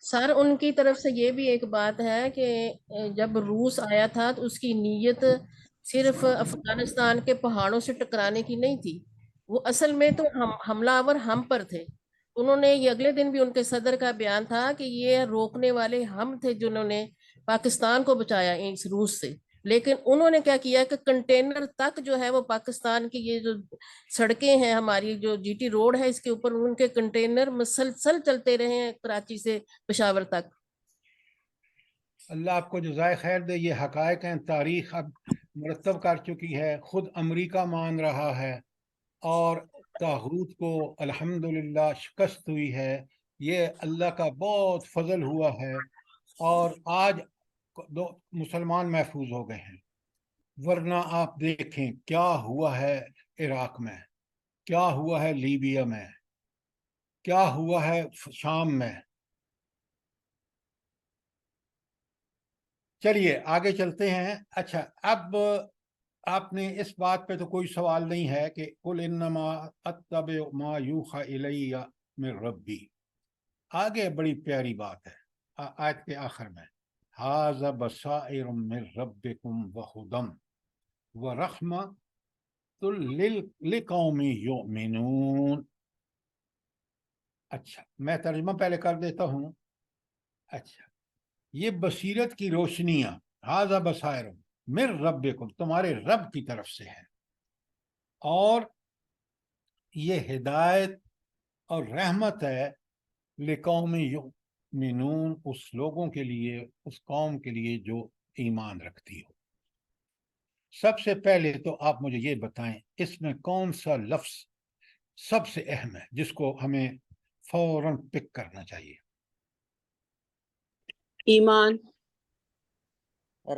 سر ان کی طرف سے یہ بھی ایک بات ہے کہ جب روس آیا تھا تو اس کی نیت صرف افغانستان کے پہاڑوں سے ٹکرانے کی نہیں تھی، وہ اصل میں تو حملہ آور ہم پر تھے۔ انہوں نے یہ اگلے دن بھی ان کے صدر کا بیان تھا کہ یہ روکنے والے ہم تھے جنہوں نے پاکستان کو بچایا اس روس سے، لیکن انہوں نے کیا کیا کہ کنٹینر تک جو ہے وہ پاکستان کی یہ جو سڑکیں ہیں ہماری جو جی ٹی روڈ ہے اس کے اوپر ان کے کنٹینر مسلسل چلتے رہے ہیں کراچی سے پشاور تک۔ اللہ آپ کو جزائے خیر دے، یہ حقائق ہیں، تاریخ اب مرتب کر چکی ہے، خود امریکہ مان رہا ہے اور طاغوت کو الحمدللہ شکست ہوئی ہے۔ یہ اللہ کا بہت فضل ہوا ہے، اور آج مسلمان محفوظ ہو گئے ہیں، ورنہ آپ دیکھیں کیا ہوا ہے عراق میں، کیا ہوا ہے لیبیا میں، کیا ہوا ہے شام میں۔ چلیے آگے چلتے ہیں۔ اچھا اب آپ نے اس بات پہ تو کوئی سوال نہیں ہے کہ قل انما اتبع ما یوحی الی من ربی۔ آگے بڑی پیاری بات ہے آیت کے آخر میں، ھذا بصائر من ربکم وہدی ورحمۃ لقوم یؤمنون۔ اچھا میں ترجمہ پہلے کر دیتا ہوں۔ اچھا یہ بصیرت کی روشنیاں، ھذا بصائر من ربکم، تمہارے رب کی طرف سے ہے، اور یہ ہدایت اور رحمت ہے لقوم یؤمنون، اس لوگوں کے لیے، اس قوم کے لیے جو ایمان رکھتی ہو۔ سب سے پہلے تو آپ مجھے یہ بتائیں اس میں کون سا لفظ سب سے اہم ہے جس کو ہمیں فوراً پک کرنا چاہیے؟ ایمان، اور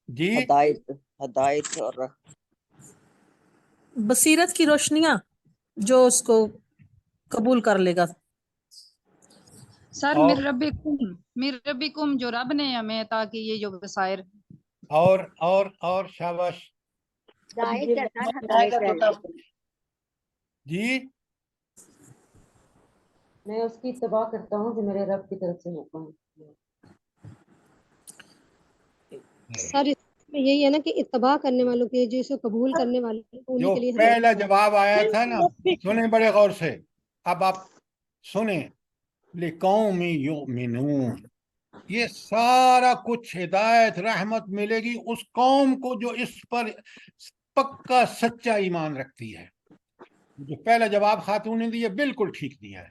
جی ہدایت اور بصیرت کی روشنیاں جو اس کو قبول کر لے گا۔ سر اور میر ربکم جو رب نے ہمیں عطا کی یہ جو بصائر، اور شاباش جی، میں اس کی اتباع کرتا ہوں جو میرے رب کی طرف سے حکم ہے۔ سر اس میں یہی ہے نا کہ اتباع کرنے والوں کے، جو اسے قبول کرنے والے انہی جو کے لیے پہلا ہدایت ہے۔ جواب آیا تھا نا، سنیں بڑے غور سے، اب آپ سنیں، لقوم یؤمنون، یہ سارا کچھ ہدایت رحمت ملے گی اس قوم کو جو اس پر پکا سچا ایمان رکھتی ہے۔ جو پہلا جواب خاتون نے دیا بالکل ٹھیک دیا ہے،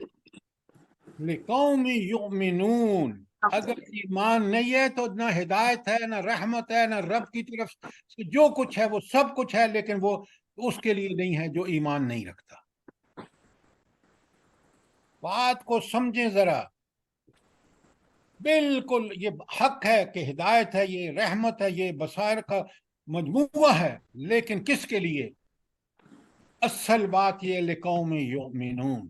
لقوم یؤمنون۔ اگر ایمان نہیں ہے تو نہ ہدایت ہے، نہ رحمت ہے، نہ رب کی طرف سے جو کچھ ہے وہ سب کچھ ہے، لیکن وہ اس کے لیے نہیں ہے جو ایمان نہیں رکھتا۔ بات کو سمجھیں ذرا، بالکل یہ حق ہے کہ ہدایت ہے، یہ رحمت ہے، یہ بصائر کا مجموعہ ہے، لیکن کس کے لیے؟ اصل بات یہ لقوم یؤمنون۔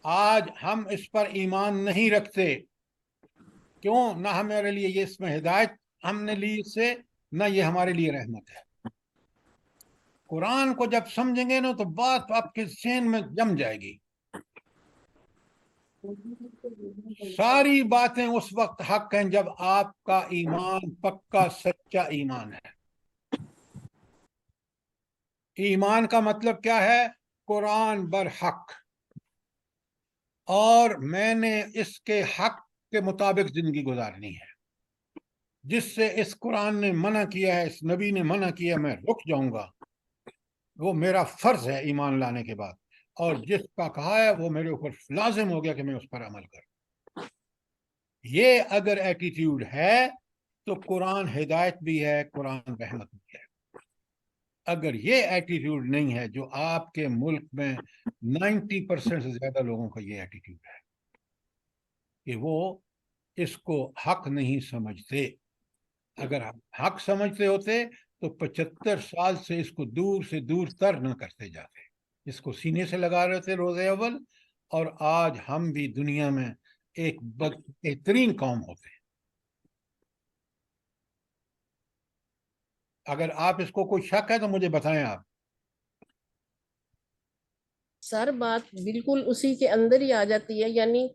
آج ہم اس پر ایمان نہیں رکھتے، کیوں نہ ہمارے لیے یہ اس میں ہدایت ہم نے لی اس سے، نہ یہ ہمارے لیے رحمت ہے۔ قرآن کو جب سمجھیں گے نا تو بات آپ کے ذہن میں جم جائے گی، ساری باتیں اس وقت حق ہیں جب آپ کا ایمان پکا سچا ایمان ہے۔ ایمان کا مطلب کیا ہے؟ قرآن برحق، اور میں نے اس کے حق کے مطابق زندگی گزارنی ہے۔ جس سے اس قرآن نے منع کیا ہے، اس نبی نے منع کیا، میں رک جاؤں گا، وہ میرا فرض ہے ایمان لانے کے بعد، اور جس کا کہا ہے وہ میرے اوپر لازم ہو گیا کہ میں اس پر عمل کروں۔ یہ اگر ایٹیٹیوڈ ہے تو قرآن ہدایت بھی ہے، قرآن رحمت بھی ہے۔ اگر یہ ایٹیٹیوڈ نہیں ہے، جو آپ کے ملک میں 90% سے زیادہ لوگوں کا یہ ایٹیٹیوڈ ہے کہ وہ اس کو حق نہیں سمجھتے۔ اگر حق سمجھتے ہوتے تو 75 سال سے اس کو دور سے دور تر نہ کرتے جاتے، اس کو سینے سے لگا رہے تھے روز اول، اور آج ہم بھی دنیا میں ایک بہترین قوم ہوتے۔ اگر آپ اس کو کوئی شک ہے تو مجھے بتائیں آپ۔ سر بات بالکل اسی کے اندر ہی آ جاتی ہے، یعنی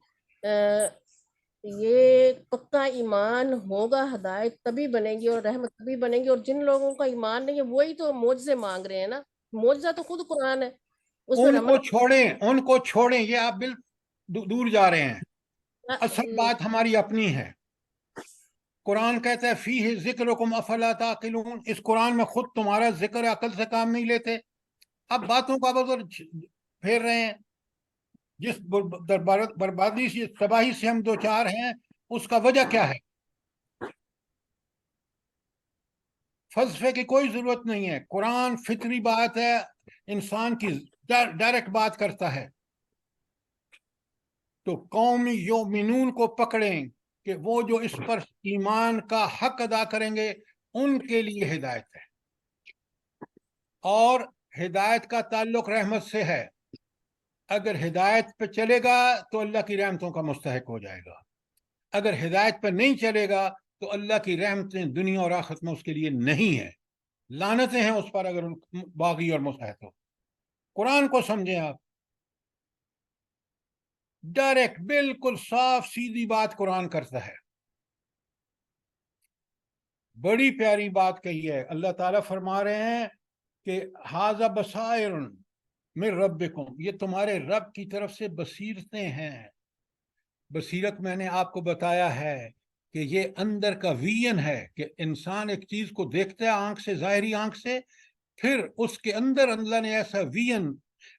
یہ پکا ایمان ہوگا، ہدایت تبھی بنے گی اور رحمت تبھی بنے گی، اور جن لوگوں کا ایمان نہیں ہے وہی تو معجزے مانگ رہے ہیں نا۔ معجزہ تو خود قرآن ہے، اس میں ان کو چھوڑیں، یہ آپ دور جا رہے ہیں۔ اصل بات ہماری اپنی ہے۔ قرآن کہتا ہے فیہ ذکرکم افلا تعقلون، اس قرآن میں خود تمہارا ذکر عقل سے کام نہیں لیتے۔ اب باتوں کا بدل پھیر رہے ہیں۔ جس بربادی سے تباہی سے ہم دو چار ہیں، اس کا وجہ کیا ہے؟ فلسفے کی کوئی ضرورت نہیں ہے، قرآن فطری بات ہے، انسان کی ڈائریکٹ بات کرتا ہے۔ تو قوم یؤمنون کو پکڑیں کہ وہ جو اس پر ایمان کا حق ادا کریں گے ان کے لیے ہدایت ہے، اور ہدایت کا تعلق رحمت سے ہے۔ اگر ہدایت پہ چلے گا تو اللہ کی رحمتوں کا مستحق ہو جائے گا، اگر ہدایت پہ نہیں چلے گا تو اللہ کی رحمتیں دنیا اور آخرت میں اس کے لیے نہیں ہیں، لعنتیں ہیں اس پر اگر باغی اور مستحق ہو۔ قرآن کو سمجھیں آپ، ڈائریکٹ بالکل صاف سیدھی بات قرآن کرتا ہے۔ بڑی پیاری بات کہی ہے، اللہ تعالیٰ فرما رہے ہیں کہ ھذا بصائر من ربکم، یہ تمہارے رب کی طرف سے بصیرتیں ہیں۔ بصیرت میں نے آپ کو بتایا ہے کہ یہ اندر کا ویژن ہے، کہ انسان ایک چیز کو دیکھتا ہے آنکھ سے، ظاہری آنکھ سے، پھر اس کے اندر اللہ نے ایسا ویژن،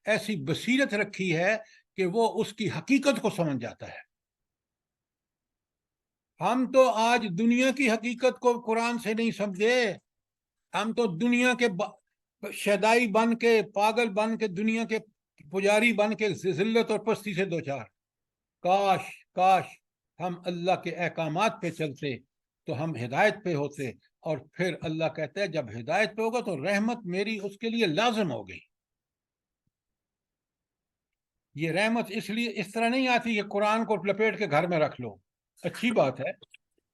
ایسی بصیرت رکھی ہے کہ وہ اس کی حقیقت کو سمجھ جاتا ہے۔ ہم تو آج دنیا کی حقیقت کو قرآن سے نہیں سمجھے، ہم تو دنیا کے شیدائی بن کے، پاگل بن کے، دنیا کے پجاری بن کے ذلت اور پستی سے دوچار۔ کاش ہم اللہ کے احکامات پہ چلتے تو ہم ہدایت پہ ہوتے، اور پھر اللہ کہتا ہے جب ہدایت پہ ہوگا تو رحمت میری اس کے لیے لازم ہو گئی۔ یہ رحمت اس طرح نہیں آتی کہ قرآن کو لپیٹ کے گھر میں رکھ لو، اچھی بات ہے،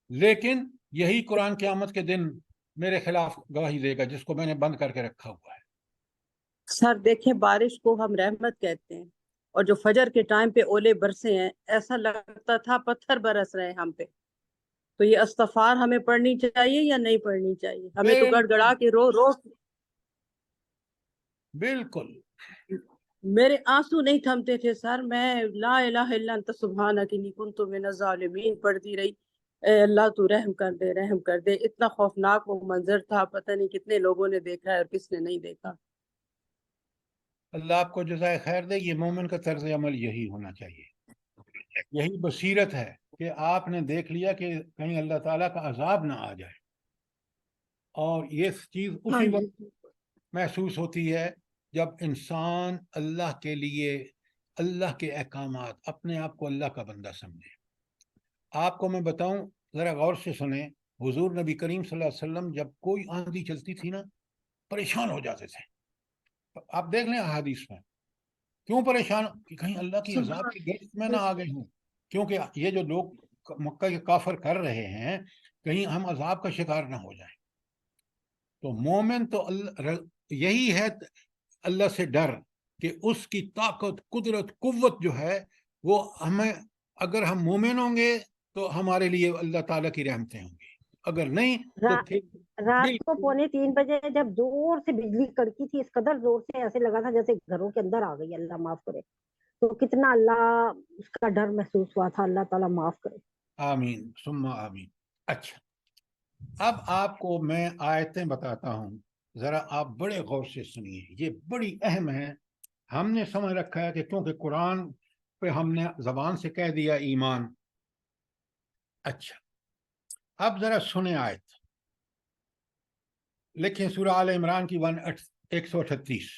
لیکن یہی قرآن قیامت کے دن میرے خلاف گواہی دے گا جس کو میں نے بند کر کے رکھا ہوا ہے۔ سر دیکھیں، بارش کو ہم رحمت کہتے ہیں، اور جو فجر کے ٹائم پہ اولے برسے ہیں، ایسا لگتا تھا پتھر برس رہے ہیں ہم پہ۔ تو یہ استغفار ہمیں پڑھنی چاہیے یا نہیں پڑھنی چاہیے؟ ہمیں تو گڑ گڑا کے رو بالکل میرے آنسو نہیں تھمتے تھے سر، میں لا الہ الا انت سبحانک انی کنت من الظالمین پڑھتی رہی۔ اے اللہ تو رحم کر دے، رحم کر دے۔ اتنا خوفناک وہ منظر تھا، پتہ نہیں کتنے لوگوں نے دیکھا ہے اور کس نے نہیں دیکھا۔ اللہ آپ کو جزائے خیر دے۔ یہ مومن کا طرز عمل یہی ہونا چاہیے، یہی بصیرت ہے کہ آپ نے دیکھ لیا کہ کہیں اللہ تعالیٰ کا عذاب نہ آ جائے، اور یہ چیز اسی وقت محسوس ہوتی ہے جب انسان اللہ کے لیے، اللہ کے احکامات، اپنے آپ کو اللہ کا بندہ سمجھے۔ آپ کو میں بتاؤں، ذرا غور سے سنیں، حضور نبی کریم صلی اللہ علیہ وسلم جب کوئی آندھی چلتی تھی نا، پریشان ہو جاتے تھے۔ آپ دیکھ لیں احادیث میں، کیوں پریشان؟ کہ کہیں اللہ کی عذاب کی گرفت میں نہ آ گئے ہوں، کیونکہ یہ جو لوگ مکہ کے کافر کر رہے ہیں کہیں ہم عذاب کا شکار نہ ہو جائیں. تو مومن تو یہی ہے اللہ سے ڈر کہ اس کی طاقت قدرت قوت جو ہے وہ ہمیں، اگر ہم مومن ہوں گے تو ہمارے لیے اللہ تعالیٰ کی رحمتیں ہوں گی، اگر نہیں تو پھر رات کو 2:45 بجے جب زور سے بجلی کڑکی تھی، اس قدر زور سے ایسے لگا تھا جیسے گھروں کے اندر آ گئی، اللہ معاف کرے. تو کتنا اللہ اس کا ڈر محسوس ہوا تھا. اللہ تعالیٰ معاف کرے. آمین ثم آمین. اچھا، اب آپ کو میں آیتیں بتاتا ہوں، ذرا آپ بڑے غور سے سنیے، یہ بڑی اہم ہے. ہم نے سمجھ رکھا ہے کہ کیونکہ قرآن پہ ہم نے زبان سے کہہ دیا ایمان. اچھا، اب ذرا سنیں آیت، لکھیں سورہ آل عمران کی 138.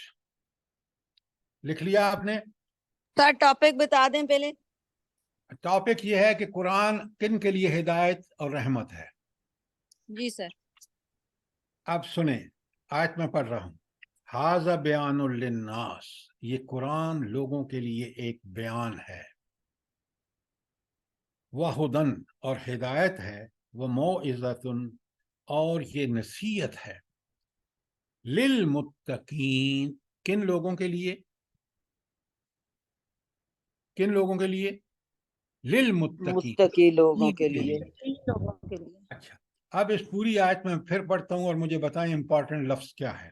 لکھ لیا آپ نے؟ سر ٹاپک بتا دیں پہلے. ٹاپک یہ ہے کہ قرآن کن کے لیے ہدایت اور رحمت ہے. جی سر. اب سنیں، آیت میں پڑھ رہا ہوں. ھذا بیان للناس، یہ قرآن لوگوں کے لیے ایک بیان ہے. وہدن، اور ہدایت ہے. وموعظۃ، اور یہ نصیحت ہے. للمتقین، کن لوگوں کے لیے؟ کن لوگوں کے لیے؟ للمتقین، متقی لوگوں کے لیے. اچھا، اب اس پوری آیت میں پھر پڑھتا ہوں اور مجھے بتائیں امپورٹنٹ لفظ کیا ہے.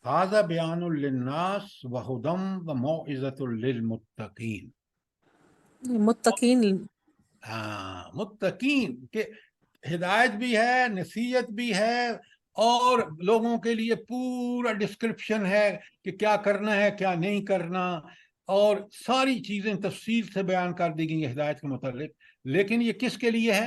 ھذا بیان للناس وہدی وموعظۃ للمتقین. متقین، ہاں، متقین کہ ہدایت بھی ہے، نصیحت بھی ہے، اور لوگوں کے لیے پورا ڈسکرپشن ہے کہ کیا کرنا ہے کیا نہیں کرنا، اور ساری چیزیں تفصیل سے بیان کر دی گئی ہدایت کے متعلق. لیکن یہ کس کے لیے ہے؟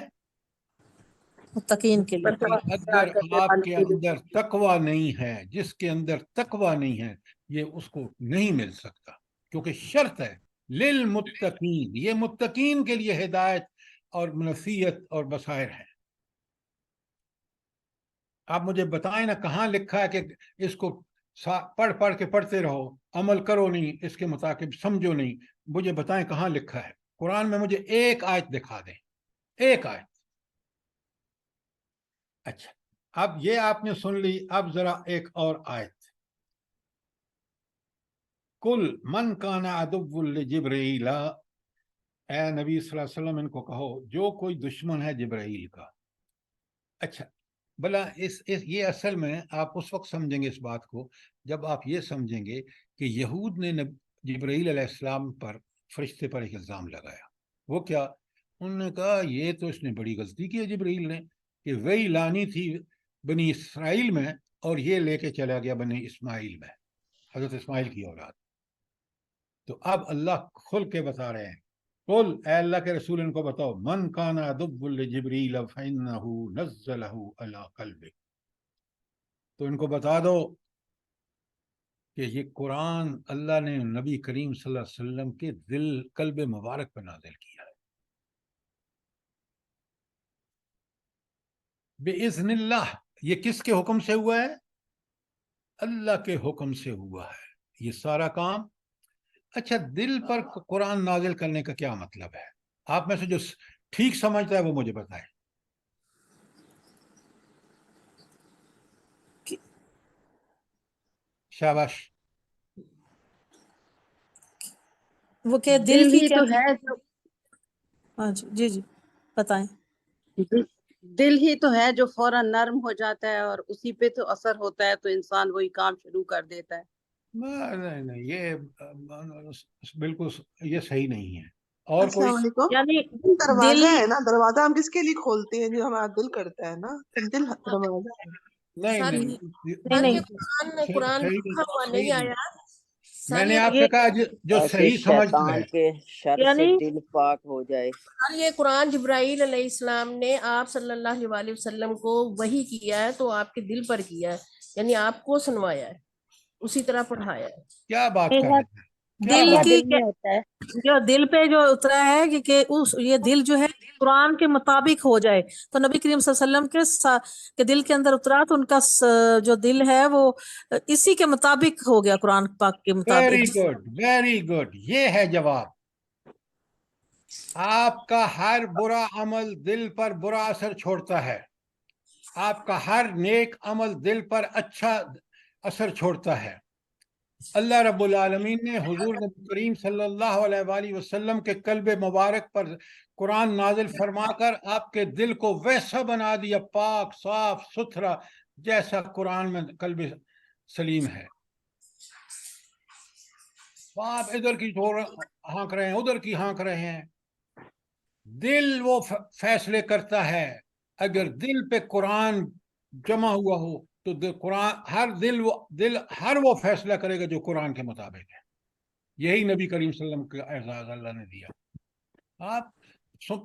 متقین کے لیے. اگر آپ کے اندر تقوی نہیں ہے، جس کے اندر تقوی نہیں ہے، یہ اس کو نہیں مل سکتا، کیونکہ شرط ہے للمتقین. یہ متقین کے لیے ہدایت اور نصیحت اور بصائر ہے. آپ مجھے بتائیں نا کہاں لکھا ہے کہ اس کو پڑھ پڑھ کے پڑھتے رہو، عمل کرو نہیں، اس کے مطابق سمجھو نہیں. مجھے بتائیں کہاں لکھا ہے قرآن میں، مجھے ایک آیت دکھا دیں، ایک آیت. اچھا، اب یہ آپ نے سن لی. اب ذرا ایک اور آیت. کل من کان عدو لجبرائیل، اے نبی صلی اللہ علیہ وسلم ان کو کہو جو کوئی دشمن ہے جبرائیل کا. اچھا، بلا یہ اصل میں آپ اس وقت سمجھیں گے اس بات کو جب آپ یہ سمجھیں گے کہ یہود نے جبرائیل علیہ السلام پر، فرشتے پر ایک الزام لگایا. وہ کیا؟ انہوں نے کہا یہ تو اس نے بڑی غلطی کی ہے جبرائیل نے، کہ وہی لانی تھی بنی اسرائیل میں اور یہ لے کے چلا گیا بنی اسماعیل میں، حضرت اسماعیل کی اولاد. تو اب اللہ کھل کے بتا رہے ہیں، قل، اے اللہ کے رسول ان کو بتاؤ، من کان عدو لجبریل فإنہ نزلہ علی قلبک. تو ان کو بتا دو کہ یہ قرآن اللہ نے نبی کریم صلی اللہ علیہ وسلم کے قلب مبارک پر نازل کیا ہے بِإِذْنِ اللہ. یہ کس کے حکم سے ہوا ہے؟ اللہ کے حکم سے ہوا ہے یہ سارا کام. اچھا، دل پر قرآن نازل کرنے کا کیا مطلب ہے؟ آپ میں سے جو ٹھیک سمجھتا ہے وہ مجھے بتائے. شاباش. وہ کہ دل کی ہی کیا؟ تو ہے جو، ہاں جی جی بتائیں. دل ہی تو ہے جو فوراً نرم ہو جاتا ہے اور اسی پہ تو اثر ہوتا ہے تو انسان وہی کام شروع کر دیتا ہے. نہیں، یہ بالکل یہ صحیح نہیں ہے. اور کوئی؟ السلام علیکم. یعنی دروازہ ہے نا، دروازہ ہم کس کے لیے کھولتے ہیں؟ جو ہمارا دل کرتا ہے نا، تو دل دروازہ ہے. نہیں سر نہیں، یہ قرآن لکھا ہوا نہیں آیا. میں نے آپ سے کہا جو صحیح سمجھتا ہے، شیطان کے شر سے دل پاک ہو جائے. سر یہ قرآن جبرائیل علیہ السلام نے آپ صلی اللہ علیہ وسلم کو وحی کیا ہے، تو آپ کے دل پر کیا ہے، یعنی آپ کو سنوایا ہے، اسی طرح پڑھایا ہے. کیا بات کر رہے ہیں؟ دل کی جو دل پہ جو اترا ہے کہ یہ دل جو ہے قرآن کے مطابق ہو جائے، تو نبی کریم صلی اللہ علیہ وسلم کے دل کے اندر اترا تو ان کا جو دل ہے وہ اسی کے مطابق ہو گیا، قرآن پاک کے مطابق. ویری گڈ، ویری گڈ، یہ ہے جواب. آپ کا ہر برا عمل دل پر برا اثر چھوڑتا ہے، آپ کا ہر نیک عمل دل پر اچھا اثر چھوڑتا ہے۔ اللہ رب العالمین نے حضور نبی کریم صلی اللہ علیہ وآلہ وسلم کے قلب مبارک پر قرآن نازل فرما کر آپ کے دل کو ویسا بنا دیا، پاک صاف ستھرا، جیسا قرآن میں قلب سلیم ہے۔ آپ ادھر کی ہانک رہے ہیں، ادھر کی ہانک رہے ہیں، دل وہ فیصلے کرتا ہے۔ اگر دل پہ قرآن جمع ہوا ہو تو قرآن دل ہر وہ فیصلہ کرے گا جو قرآن کے مطابق ہے۔ یہی نبی کریم صلی اللہ علیہ وسلم کا اعزاز اللہ نے دیا۔ آپ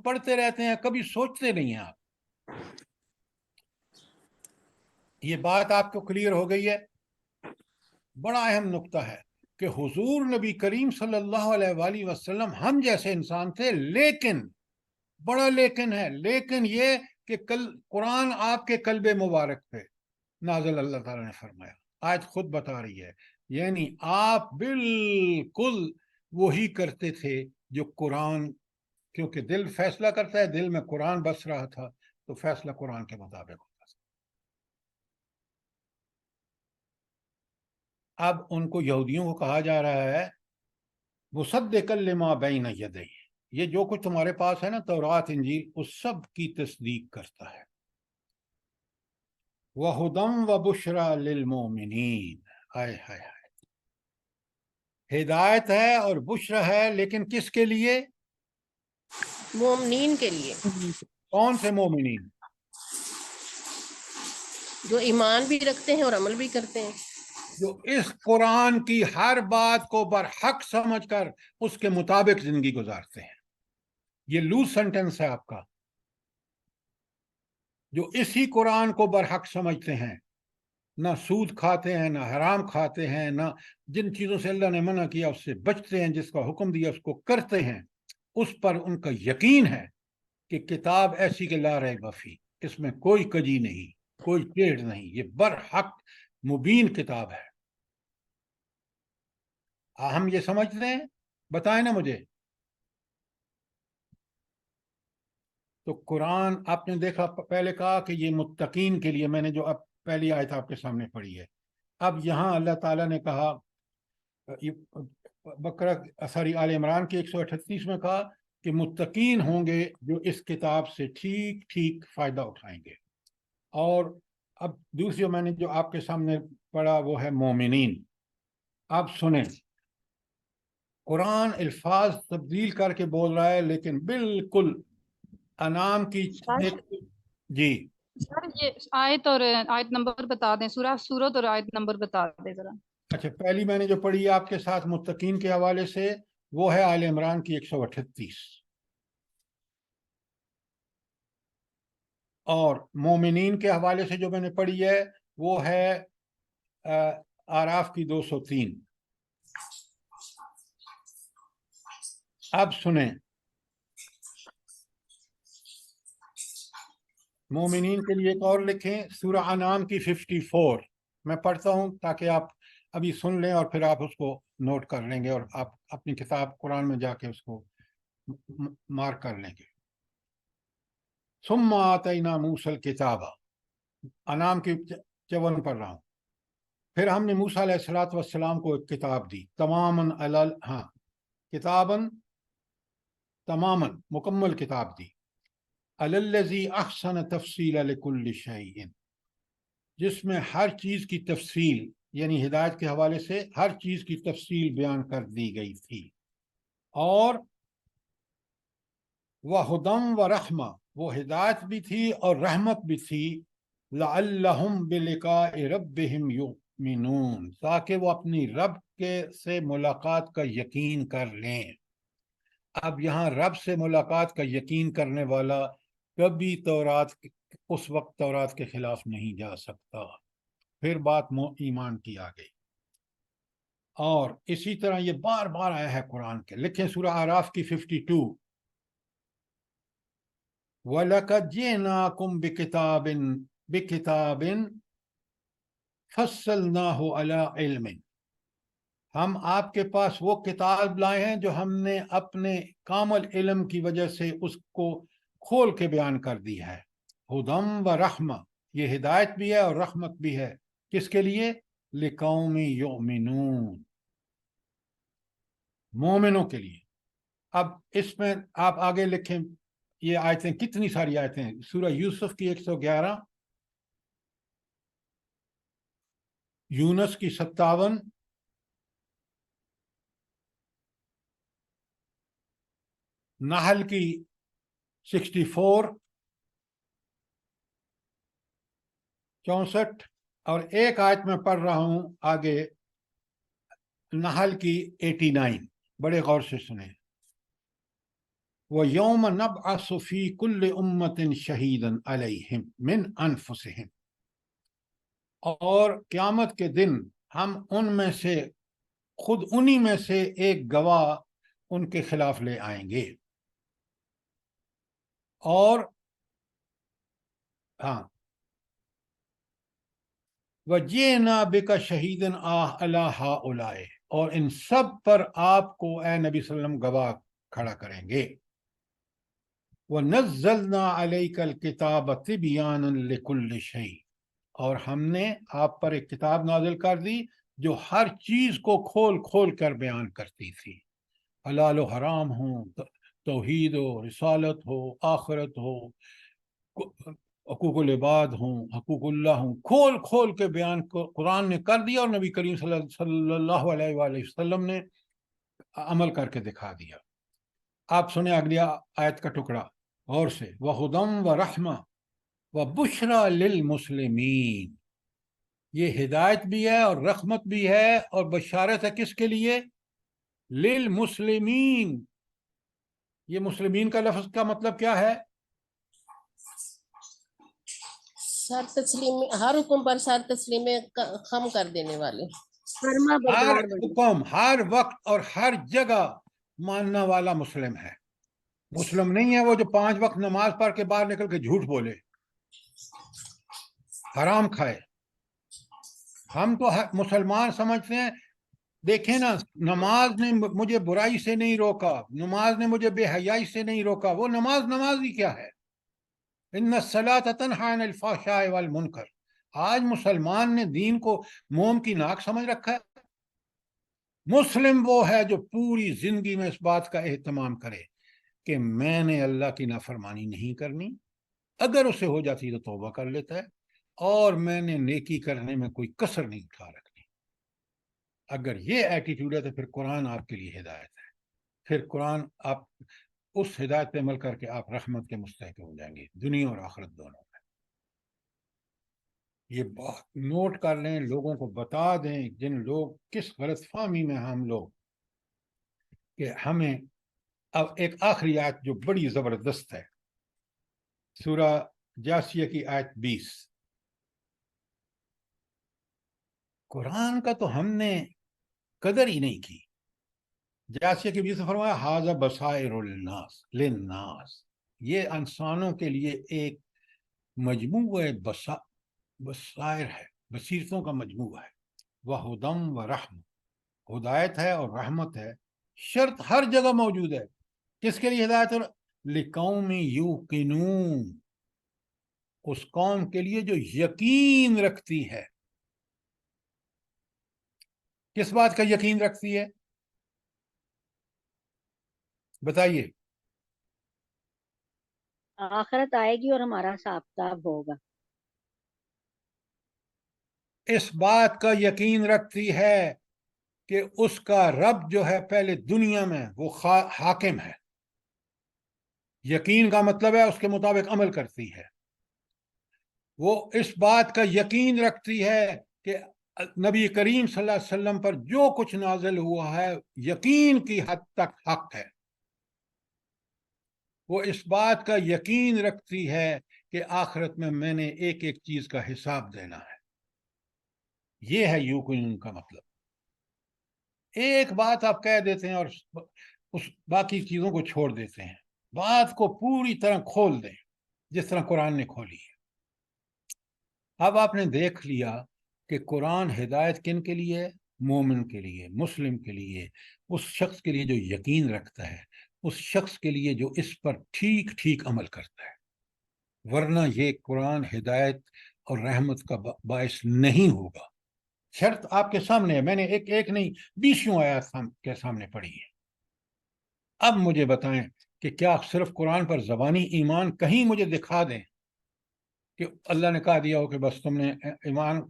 پڑھتے رہتے ہیں، کبھی سوچتے نہیں ہیں۔ آپ یہ بات آپ کو کلیئر ہو گئی ہے؟ بڑا اہم نقطہ ہے کہ حضور نبی کریم صلی اللہ علیہ وآلہ وسلم ہم جیسے انسان تھے، لیکن بڑا لیکن ہے، لیکن یہ کہ قرآن آپ کے قلب مبارک پہ نازل اللہ تعالیٰ نے فرمایا۔ آیت خود بتا رہی ہے، یعنی آپ بالکل وہی کرتے تھے جو قرآن، کیونکہ دل فیصلہ کرتا ہے، دل میں قرآن بس رہا تھا تو فیصلہ قرآن کے مطابق ہوتا تھا۔ اب ان کو، یہودیوں کو کہا جا رہا ہے مصدقا لما بین یدیہ، یہ جو کچھ تمہارے پاس ہے نا، تورات انجیل، اس سب کی تصدیق کرتا ہے۔ وَہُدًى وَبُشْرًى لِلْمُؤْمِنِينَ، ہائے ہائے ہائے، ہدایت ہے اور بشرا ہے، لیکن کس کے لیے؟ مومنین کے لیے۔ کون سے مومنین؟ جو ایمان بھی رکھتے ہیں اور عمل بھی کرتے ہیں، جو اس قرآن کی ہر بات کو برحق سمجھ کر اس کے مطابق زندگی گزارتے ہیں۔ یہ لوز سینٹنس ہے آپ کا۔ جو اسی قرآن کو برحق سمجھتے ہیں، نہ سود کھاتے ہیں، نہ حرام کھاتے ہیں، نہ جن چیزوں سے اللہ نے منع کیا اس سے بچتے ہیں، جس کا حکم دیا اس کو کرتے ہیں، اس پر ان کا یقین ہے کہ کتاب ایسی کہ لا ریب فیہ، اس میں کوئی کجی نہیں، کوئی ٹیڑھ نہیں، یہ برحق مبین کتاب ہے۔ ہم یہ سمجھتے ہیں؟ بتائیں نا مجھے۔ تو قرآن آپ نے دیکھا، پہلے کہا کہ یہ متقین کے لیے، میں نے جو اب پہلی آیت آپ کے سامنے پڑھی ہے، اب یہاں اللہ تعالیٰ نے کہا، آل عمران کی 138 میں کہا کہ متقین ہوں گے جو اس کتاب سے ٹھیک ٹھیک فائدہ اٹھائیں گے۔ اور اب دوسری میں نے جو آپ کے سامنے پڑھا وہ ہے مومنین۔ اب سنیں، قرآن الفاظ تبدیل کر کے بول رہا ہے، لیکن بالکل انعام کی جی سر یہ آیت اور آیت نمبر بتا دیں، سورت اور آیت نمبر بتا دیں ذرا۔ اچھا، پہلی میں نے جو پڑھی ہے آپ کے ساتھ متقین کے حوالے سے، وہ ہے آل عمران کی 138، اور مومنین کے حوالے سے جو میں نے پڑھی ہے وہ ہے اعراف کی 203۔ اب سنیں، مومنین کے لیے ایک اور لکھیں، سورہ انعام کی 54۔ میں پڑھتا ہوں تاکہ آپ ابھی سن لیں اور پھر آپ اس کو نوٹ کر لیں گے، اور آپ اپنی کتاب قرآن میں جا کے اس کو مارک کر لیں گے۔ ثم آتینا موسیٰ الکتاب، انعام کی 54 پڑھ رہا ہوں۔ پھر ہم نے موسیٰ علیہ السلام کو ایک کتاب دی، کتاباً تماماً، مکمل کتاب دی، الذی احسن تفصیل لکل شیء، جس میں ہر چیز کی تفصیل، یعنی ہدایت کے حوالے سے ہر چیز کی تفصیل بیان کر دی گئی تھی، اور وہدی ورحمہ، وہ ہدایت بھی تھی اور رحمت بھی تھی، لعلہم بلقاء ربہم یؤمنون، تاکہ وہ اپنی رب کے سے ملاقات کا یقین کر لیں۔ اب یہاں رب سے ملاقات کا یقین کرنے والا کبھی اس وقت تورات کے خلاف نہیں جا سکتا۔ پھر بات ایمان کی آ گئی، اور اسی طرح یہ بار بار آیا ہے قرآن کے۔ لکھیں سورہ اعراف کی 52، وَلَقَدْ جِئْنَاكُمْ بِكِتَابٍ فَصَّلْنَاهُ عَلَىٰ عِلْمٍ، ہم آپ کے پاس وہ کتاب لائے ہیں جو ہم نے اپنے کامل علم کی وجہ سے اس کو کھول کے بیان کر دی ہے. ہدم و رحمہ، یہ ہدایت بھی ہے اور رحمت بھی ہے. کس کے لیے؟ لقوم یؤمنون، مومنوں کے لیے. اب اس میں آپ آگے لکھیں، یہ آیتیں کتنی ساری آیتیں ہیں. سورہ یوسف کی 111، یونس کی 57، نحل کی 64، 64، اور ایک آیت میں پڑھ رہا ہوں آگے نحل کی 89. بڑے غور سے سنیں. وَيَوْمَ نَبْعَثُ فِي كُلِّ أُمَّةٍ شَهِيدًا عَلَيْهِمْ مِنْ أَنفُسِهِمْ، اور قیامت کے دن ہم ان میں سے خود انہی میں سے ایک گواہ ان کے خلاف لے آئیں گے. اور ہاں، وَجِئْنَا بِكَ شَهِيدًا عَلَىٰ هَٰؤُلَاءِ، اور ان سب پر آپ کو اے نبی صلی اللہ علیہ وسلم گواہ کھڑا کریں گے. وَنَزَّلْنَا عَلَيْكَ الْكِتَابَ تِبْيَانًا لِكُلِّ شَيْءٍ، اور ہم نے آپ پر ایک کتاب نازل کر دی جو ہر چیز کو کھول کھول کر بیان کرتی تھی. حلال و حرام ہوں، توحید ہو، رسالت ہو، آخرت ہو، حقوق العباد ہوں، حقوق اللہ ہوں، کھول کھول کے بیان قرآن نے کر دیا، اور نبی کریم صلی اللہ علیہ وآلہ وسلم نے عمل کر کے دکھا دیا. آپ سنیں اگلی آیت کا ٹکڑا غور سے. وَہُدًى وَرَحْمَةً وَبُشْرَىٰ لِلْمُسْلِمِينَ، یہ ہدایت بھی ہے اور رحمت بھی ہے اور بشارت ہے کس کے لیے؟ للمسلمین. یہ مسلمین کا لفظ کا مطلب کیا ہے؟ سر تسلیم، ہر حکم پر سر تسلیم خم کر دینے والے، فرما ہر بردار بنے. حکم، ہر وقت اور ہر جگہ ماننا والا مسلم ہے. مسلم نہیں ہے وہ جو 5 وقت نماز پڑھ کے باہر نکل کے جھوٹ بولے، حرام کھائے. ہم تو مسلمان سمجھتے ہیں، دیکھیں نا، نماز نے مجھے برائی سے نہیں روکا، نماز نے مجھے بے حیائی سے نہیں روکا. وہ نماز ہی کیا ہے؟ ان الصلاۃ تنہی عن الفحشاء والمنکر. آج مسلمان نے دین کو موم کی ناک سمجھ رکھا ہے. مسلم وہ ہے جو پوری زندگی میں اس بات کا اہتمام کرے کہ میں نے اللہ کی نافرمانی نہیں کرنی، اگر اسے ہو جاتی تو توبہ کر لیتا ہے، اور میں نے نیکی کرنے میں کوئی کسر نہیں اٹھا رکھنی. اگر یہ ایٹیٹیوڈ ہے تو پھر قرآن آپ کے لیے ہدایت ہے. پھر قرآن آپ اس ہدایت پہ عمل کر کے آپ رحمت کے مستحق ہو جائیں گے، دنیا اور آخرت دونوں میں. یہ بہت نوٹ کر لیں، لوگوں کو بتا دیں جن لوگ کس غلط فہمی میں ہم لوگ، کہ ہمیں اب ایک آخری آیت جو بڑی زبردست ہے، سورہ جاسیہ کی آیت 20. قرآن کا تو ہم نے قدر ہی نہیں کی. جاسیہ کی 20 فرمایا ھذا بصائر للناس، یہ انسانوں کے لیے ایک مجموعہ بصائر ہے، بصیرتوں کا مجموعہ ہے. وَھدًى وَرَحْمَةً، ہدایت ہے اور رحمت ہے. شرط ہر جگہ موجود ہے. کس کے لیے ہدایت ہے؟ لِقَوْمٍ یُوقِنُونَ، اس قوم کے لیے جو یقین رکھتی ہے. کس بات کا یقین رکھتی ہے؟ بتائیے. آخرت آئے گی اور ہمارا حساب کتاب ہوگا. اس بات کا یقین رکھتی ہے کہ اس کا رب جو ہے پہلے دنیا میں وہ حاکم ہے. یقین کا مطلب ہے اس کے مطابق عمل کرتی ہے. وہ اس بات کا یقین رکھتی ہے کہ نبی کریم صلی اللہ علیہ وسلم پر جو کچھ نازل ہوا ہے یقین کی حد تک حق ہے. وہ اس بات کا یقین رکھتی ہے کہ آخرت میں نے ایک ایک چیز کا حساب دینا ہے. یہ ہے یوقنون کا مطلب. ایک بات آپ کہہ دیتے ہیں اور اس باقی چیزوں کو چھوڑ دیتے ہیں. بات کو پوری طرح کھول دیں جس طرح قرآن نے کھولی ہے. اب آپ نے دیکھ لیا کہ قرآن ہدایت کن کے لیے ہے؟ مومن کے لیے، مسلم کے لیے، اس شخص کے لیے جو یقین رکھتا ہے، اس شخص کے لیے جو اس پر ٹھیک ٹھیک عمل کرتا ہے، ورنہ یہ قرآن ہدایت اور رحمت کا باعث نہیں ہوگا۔ شرط آپ کے سامنے ہے، میں نے ایک نہیں 20 آیات کے سامنے پڑھی ہے۔ اب مجھے بتائیں کہ کیا صرف قرآن پر زبانی ایمان، کہیں مجھے دکھا دیں کہ اللہ نے کہا دیا ہو کہ بس تم نے ایمان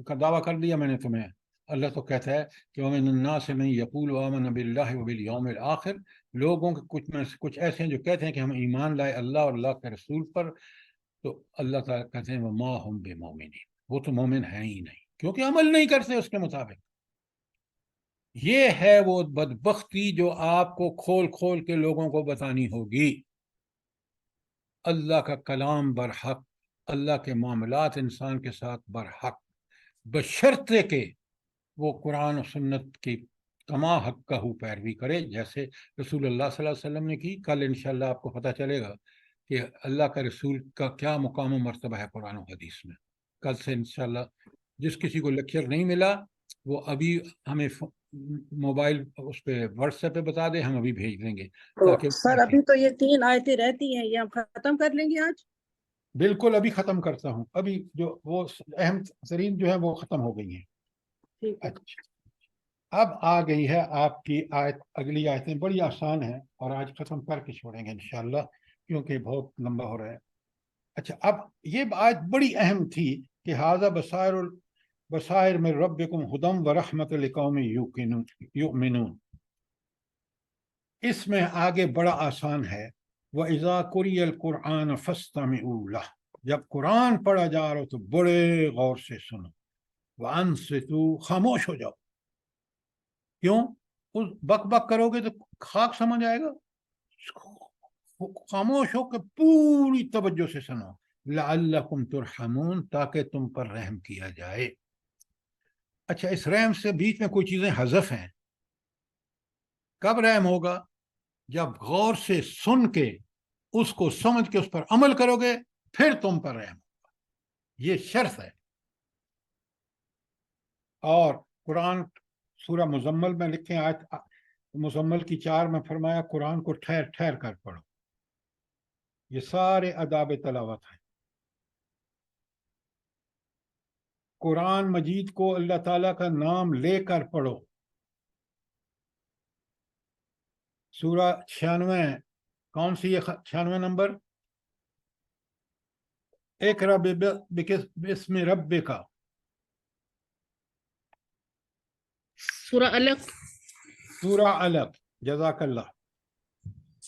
کا دعویٰ کر دیا میں نے تمہیں۔ اللہ تو کہتا ہے کہ وَمِنَ النَّاسِ مَن يَقُولُ آمَنَ بِاللَّهِ وَبِالْيَوْمِ الْآخِرِ، لوگوں کے کچھ ایسے ہیں جو کہتے ہیں کہ ہم ایمان لائے اللہ اور اللہ کے رسول پر، تو اللہ تعالیٰ کہتے ہیں وَمَا هُمْ بِمُؤْمِنِينَ، وہ تو مومن ہیں ہی نہیں، کیونکہ عمل نہیں کرتے اس کے مطابق۔ یہ ہے وہ بدبختی جو آپ کو کھول کھول کے لوگوں کو بتانی ہوگی۔ اللہ کا کلام برحق، اللہ کے معاملات انسان کے ساتھ برحق، بشرطے کہ وہ قرآن و سنت کی کما حق کا پیروی کرے، جیسے رسول اللہ صلی اللہ علیہ وسلم نے کی۔ کل انشاءاللہ آپ کو پتہ چلے گا کہ اللہ کا رسول کا کیا مقام و مرتبہ ہے قرآن و حدیث میں۔ کل سے انشاءاللہ جس کسی کو لیکچر نہیں ملا وہ ابھی ہمیں موبائل اس پہ واٹس ایپ پہ بتا دے، ہم ابھی بھیج دیں گے تاکہ سر ابھی تو یہ 3 آیتیں رہتی ہیں، یہ ہم ختم کر لیں گے آج؟ بالکل ابھی ختم کرتا ہوں، ابھی جو وہ اہم ترین جو ہے وہ ختم ہو گئی ہیں۔ ٹھیک ہے۔ اچھا، اب آ گئی ہے آپ کی آیت، اگلی آیتیں بڑی آسان ہیں اور آج ختم کر کے چھوڑیں گے انشاءاللہ کیونکہ بہت لمبا ہو رہا ہے۔ اچھا، اب یہ آیت بڑی اہم تھی کہ ھذا بصائر من ربکم ھدی ورحمۃ لقوم یؤمنون، اس میں آگے بڑا آسان ہے۔ وَإِذَا قُرِئَ الْقُرْآنُ فَاسْتَمِعُوا لَهُ، جب قرآن پڑھا جا رہا ہو تو بڑے غور سے سنو۔ وَأَنصِتُوا، خاموش ہو جاؤ۔ کیوں؟ بک بک کرو گے تو خاک سمجھ آئے گا، خاموش ہو کے پوری توجہ سے سنو۔ لَعَلَّكُمْ تُرْحَمُونَ، تاکہ تم پر رحم کیا جائے۔ اچھا، اس رحم سے بیچ میں کوئی چیزیں حذف ہیں۔ کب رحم ہوگا؟ جب غور سے سن کے اس کو سمجھ کے اس پر عمل کرو گے پھر تم پر رحم ہوگا، یہ شرط ہے۔ اور قرآن سورہ مزمل میں لکھیں، آیت مزمل کی 4 میں فرمایا قرآن کو ٹھہر ٹھہر کر پڑھو۔ یہ سارے آداب تلاوت ہیں۔ قرآن مجید کو اللہ تعالیٰ کا نام لے کر پڑھو۔ سورہ 96، کون سی ہے 96 نمبر؟ اقرأ باسم ربک، سورہ علق، سورہ علق، جزاک اللہ۔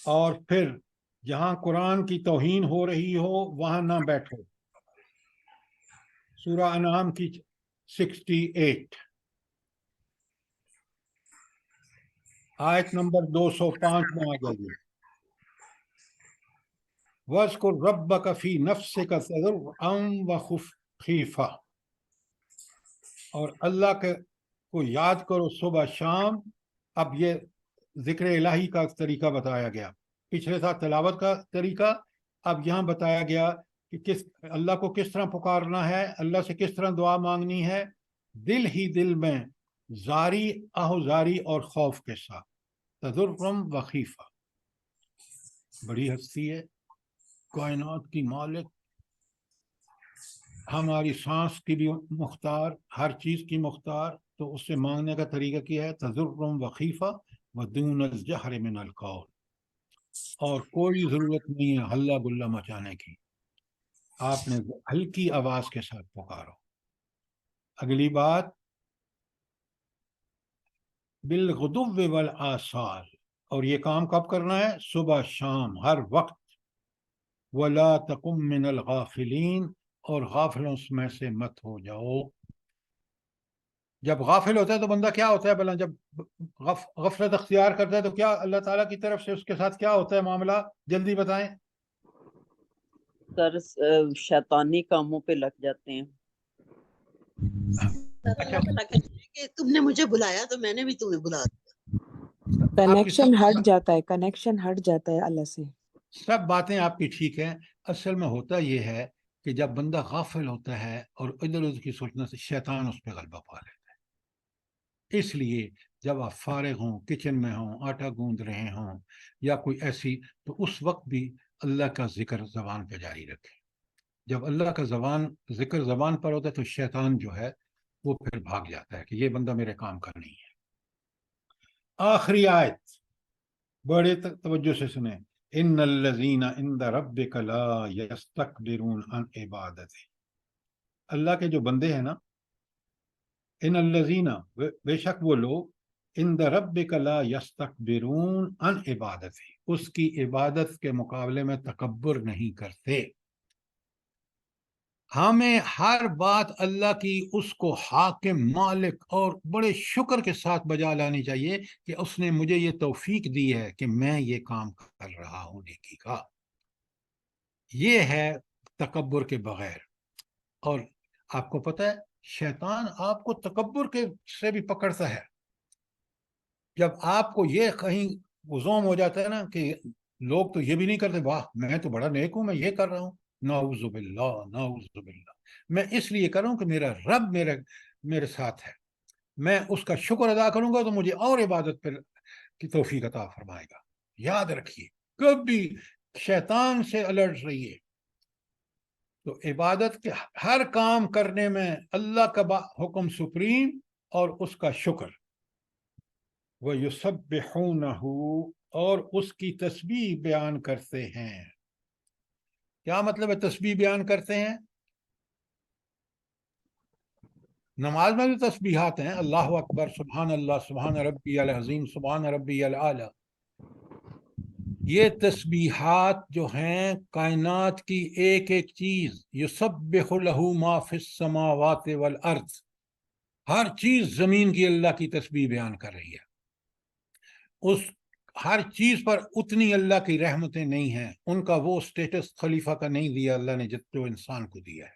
اور پھر جہاں قرآن کی توہین ہو رہی ہو وہاں نہ بیٹھو۔ سورہ انعام کی 68 آیت نمبر 205 میں آ جائیے۔ وَاذْكُرْ رَبَّكَ فِي نَفْسِكَ تَضَرُّعًا وَخِيفَةً، اور اللہ کو یاد کرو صبح شام۔ اب یہ ذکر الہی کا طریقہ بتایا گیا، پچھلے تھا تلاوت کا طریقہ، اب یہاں بتایا گیا کہ اللہ کو کس طرح پکارنا ہے، اللہ سے کس طرح دعا مانگنی ہے، دل ہی دل میں زاری آہوزاری اور خوف کے ساتھ۔ تضرعاً وخیفہ، بڑی ہستی ہے، کائنات کی مالک، ہماری سانس کی بھی مختار، ہر چیز کی مختار، تو اس سے مانگنے کا طریقہ کیا ہے؟ تضرعاً وخیفہ ودون الجہر من القول، اور کوئی ضرورت نہیں ہے ہلہ گلہ مچانے کی، آپ نے ہلکی آواز کے ساتھ پکارو۔ اگلی بات، بالغدو والآصال، اور یہ کام کب کرنا ہے؟ صبح شام، ہر وقت۔ ولا تکن من الغافلین، اور غافلوں میں سے مت ہو جاؤ۔ جب غافل ہوتا ہے تو بندہ کیا ہوتا ہے بھلا؟ جب غفلت اختیار کرتا ہے تو کیا اللہ تعالیٰ کی طرف سے اس کے ساتھ کیا ہوتا ہے معاملہ؟ جلدی بتائیں۔ سر شیطانی کاموں پہ لگ جاتے ہیں۔ کہ تم نے مجھے بلایا تو میں نے بھی تمہیں بلا دیا۔ کنیکشن ہٹ جاتا ہے، کنیکشن ہٹ جاتا ہے اللہ سے۔ سب باتیں آپ کی ٹھیک ہیں، اصل میں ہوتا یہ ہے کہ جب بندہ غافل ہوتا ہے اور ادھر ادھر کی سوچنے سے شیطان اس پہ غلبہ پا لیتا ہے۔ اس لیے جب آپ فارغ ہوں، کچن میں ہوں، آٹا گوندھ رہے ہوں یا کوئی ایسی، تو اس وقت بھی اللہ کا ذکر زبان پہ جاری رکھیں. جب اللہ کا ذکر زبان پر ہوتا ہے تو شیطان جو ہے وہ پھر بھاگ جاتا ہے کہ یہ بندہ میرے کام کا نہیں ہے. آخری آیت بڑے توجہ سے سنیں. ان الذین عند ربک لا یستکبرون عن عبادتہ. اللہ کے جو بندے ہیں نا، ان الذین، بے شک وہ لوگ، عند ربک لا یستکبرون عن عبادتہ، اس کی عبادت کے مقابلے میں تکبر نہیں کرتے. ہمیں ہر بات اللہ کی اس کو حاکم، مالک اور بڑے شکر کے ساتھ بجا لانی چاہیے کہ اس نے مجھے یہ توفیق دی ہے کہ میں یہ کام کر رہا ہوں نیکی کا. یہ ہے تکبر کے بغیر. اور آپ کو پتہ ہے شیطان آپ کو تکبر کے سے بھی پکڑتا ہے. جب آپ کو یہ کہیں وزوم ہو جاتا ہے نا کہ لوگ تو یہ بھی نہیں کرتے، واہ میں تو بڑا نیک ہوں، میں یہ کر رہا ہوں، نعوذ باللہ نعوذ باللہ، میں اس لیے کر رہا ہوں کہ میرا رب میرے ساتھ ہے، میں اس کا شکر ادا کروں گا تو مجھے اور عبادت پر کی توفیق عطا فرمائے گا. یاد رکھیے کبھی شیطان سے الرٹ رہیے. تو عبادت کے ہر کام کرنے میں اللہ کا حکم سپریم اور اس کا شکر. وَيُسَبِّحُونَهُ، اور اس کی تسبیح بیان کرتے ہیں. کیا مطلب ہے تسبیح بیان کرتے ہیں؟ نماز میں بھی تسبیحات ہیں، اللہ اکبر، سبحان اللہ، سبحان ربی العظیم، سبحان ربی الاعلی. یہ تسبیحات جو ہیں کائنات کی ایک ایک چیز، یسبح لہ ما فی السماوات والارض، ہر چیز زمین کی اللہ کی تسبیح بیان کر رہی ہے. اس ہر چیز پر اتنی اللہ کی رحمتیں نہیں ہیں، ان کا وہ سٹیٹس خلیفہ کا نہیں دیا اللہ نے جو انسان کو دیا ہے.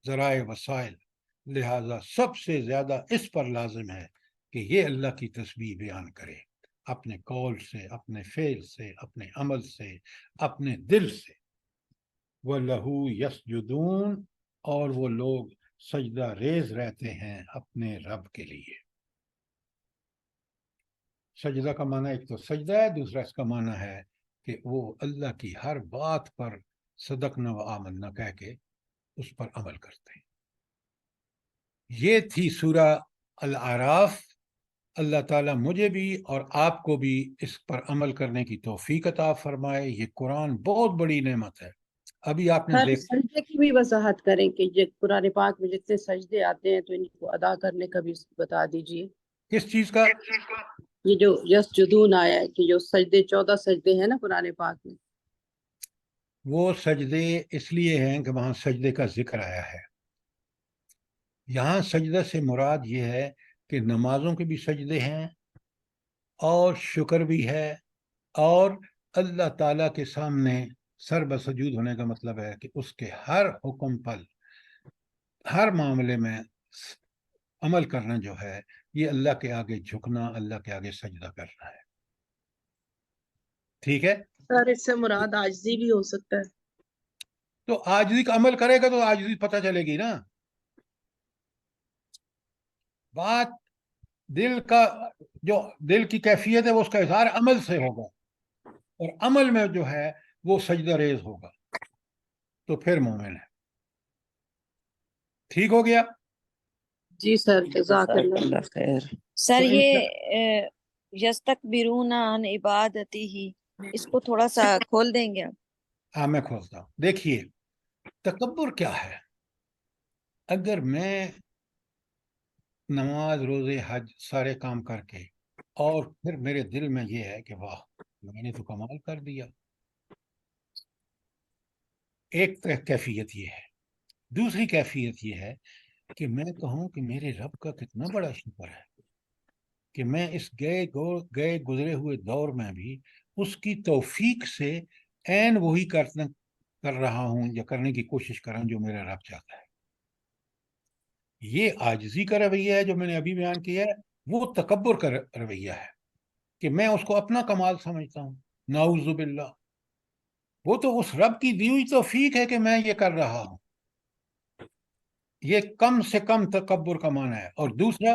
ذرائع وسائل، لہذا سب سے زیادہ اس پر لازم ہے کہ یہ اللہ کی تسبیح بیان کرے، اپنے قول سے، اپنے فعل سے، اپنے عمل سے، اپنے دل سے. وَلَهُ يَسْجُدُونَ، اور وہ لوگ سجدہ ریز رہتے ہیں اپنے رب کے لیے. سجدہ کا معنی ایک تو سجدہ ہے، دوسرا اس کا معنی ہے کہ وہ اللہ کی ہر بات پر صدقنا و آمنا کہہ کے اس پر عمل کرتے ہیں. یہ تھی سورہ الاعراف. اللہ تعالیٰ مجھے بھی اور آپ کو بھی اس پر عمل کرنے کی توفیق عطا فرمائے. یہ قرآن بہت بڑی نعمت ہے. ابھی آپ نے سر سجدے کی بھی وضاحت کریں کہ یہ قرآن پاک میں جتنے سجدے آتے ہیں تو ان کو ادا کرنے کا بھی بتا دیجئے. کس چیز کا؟ یہ جو یسجدون آیا ہے کہ جو سجدے 14 سجدے ہیں نا قرآن پاک میں، وہ سجدے اس لیے ہیں کہ وہاں سجدے کا ذکر آیا ہے. یہاں سجدہ سے مراد یہ ہے کہ نمازوں کے بھی سجدے ہیں اور شکر بھی ہے، اور اللہ تعالیٰ کے سامنے سر بسجود ہونے کا مطلب ہے کہ اس کے ہر حکم پر، ہر معاملے میں عمل کرنا جو ہے یہ اللہ کے آگے جھکنا، اللہ کے آگے سجدہ کرنا ہے. ٹھیک ہے؟ سر اس سے مراد عاجزی بھی ہو سکتا ہے. تو عاجزی کا عمل کرے گا تو عاجزی پتہ چلے گی نا. بات دل کا، جو دل کی کیفیت ہے وہ اس کا اظہار عمل سے ہوگا، اور عمل میں جو ہے وہ سجدہ ریز ہوگا تو پھر مومن ہے. ٹھیک ہو گیا؟ جی سر جزاک اللہ خیر. سر یہ یستکبرون عن عبادتی ہی، اس کو تھوڑا سا کھول دیں گے آپ؟ ہاں میں کھولتا ہوں. دیکھیے تکبر کیا ہے. اگر میں نماز، روزے، حج سارے کام کر کے اور پھر میرے دل میں یہ ہے کہ واہ میں نے تو کمال کر دیا، ایک کیفیت یہ ہے. دوسری کیفیت یہ ہے کہ میں کہوں کہ میرے رب کا کتنا بڑا شکر ہے کہ میں اس گئے گزرے ہوئے دور میں بھی اس کی توفیق سے عین وہی کر رہا ہوں یا کرنے کی کوشش کر رہا ہوں جو میرا رب چاہتا ہے. یہ عاجزی کا رویہ ہے جو میں نے ابھی بیان کیا ہے. وہ تکبر کا رویہ ہے کہ میں اس کو اپنا کمال سمجھتا ہوں. نعوذ باللہ. وہ تو اس رب کی دی ہوئی توفیق ہے کہ میں یہ کر رہا ہوں. یہ کم سے کم تکبر کا معنی ہے. اور دوسرا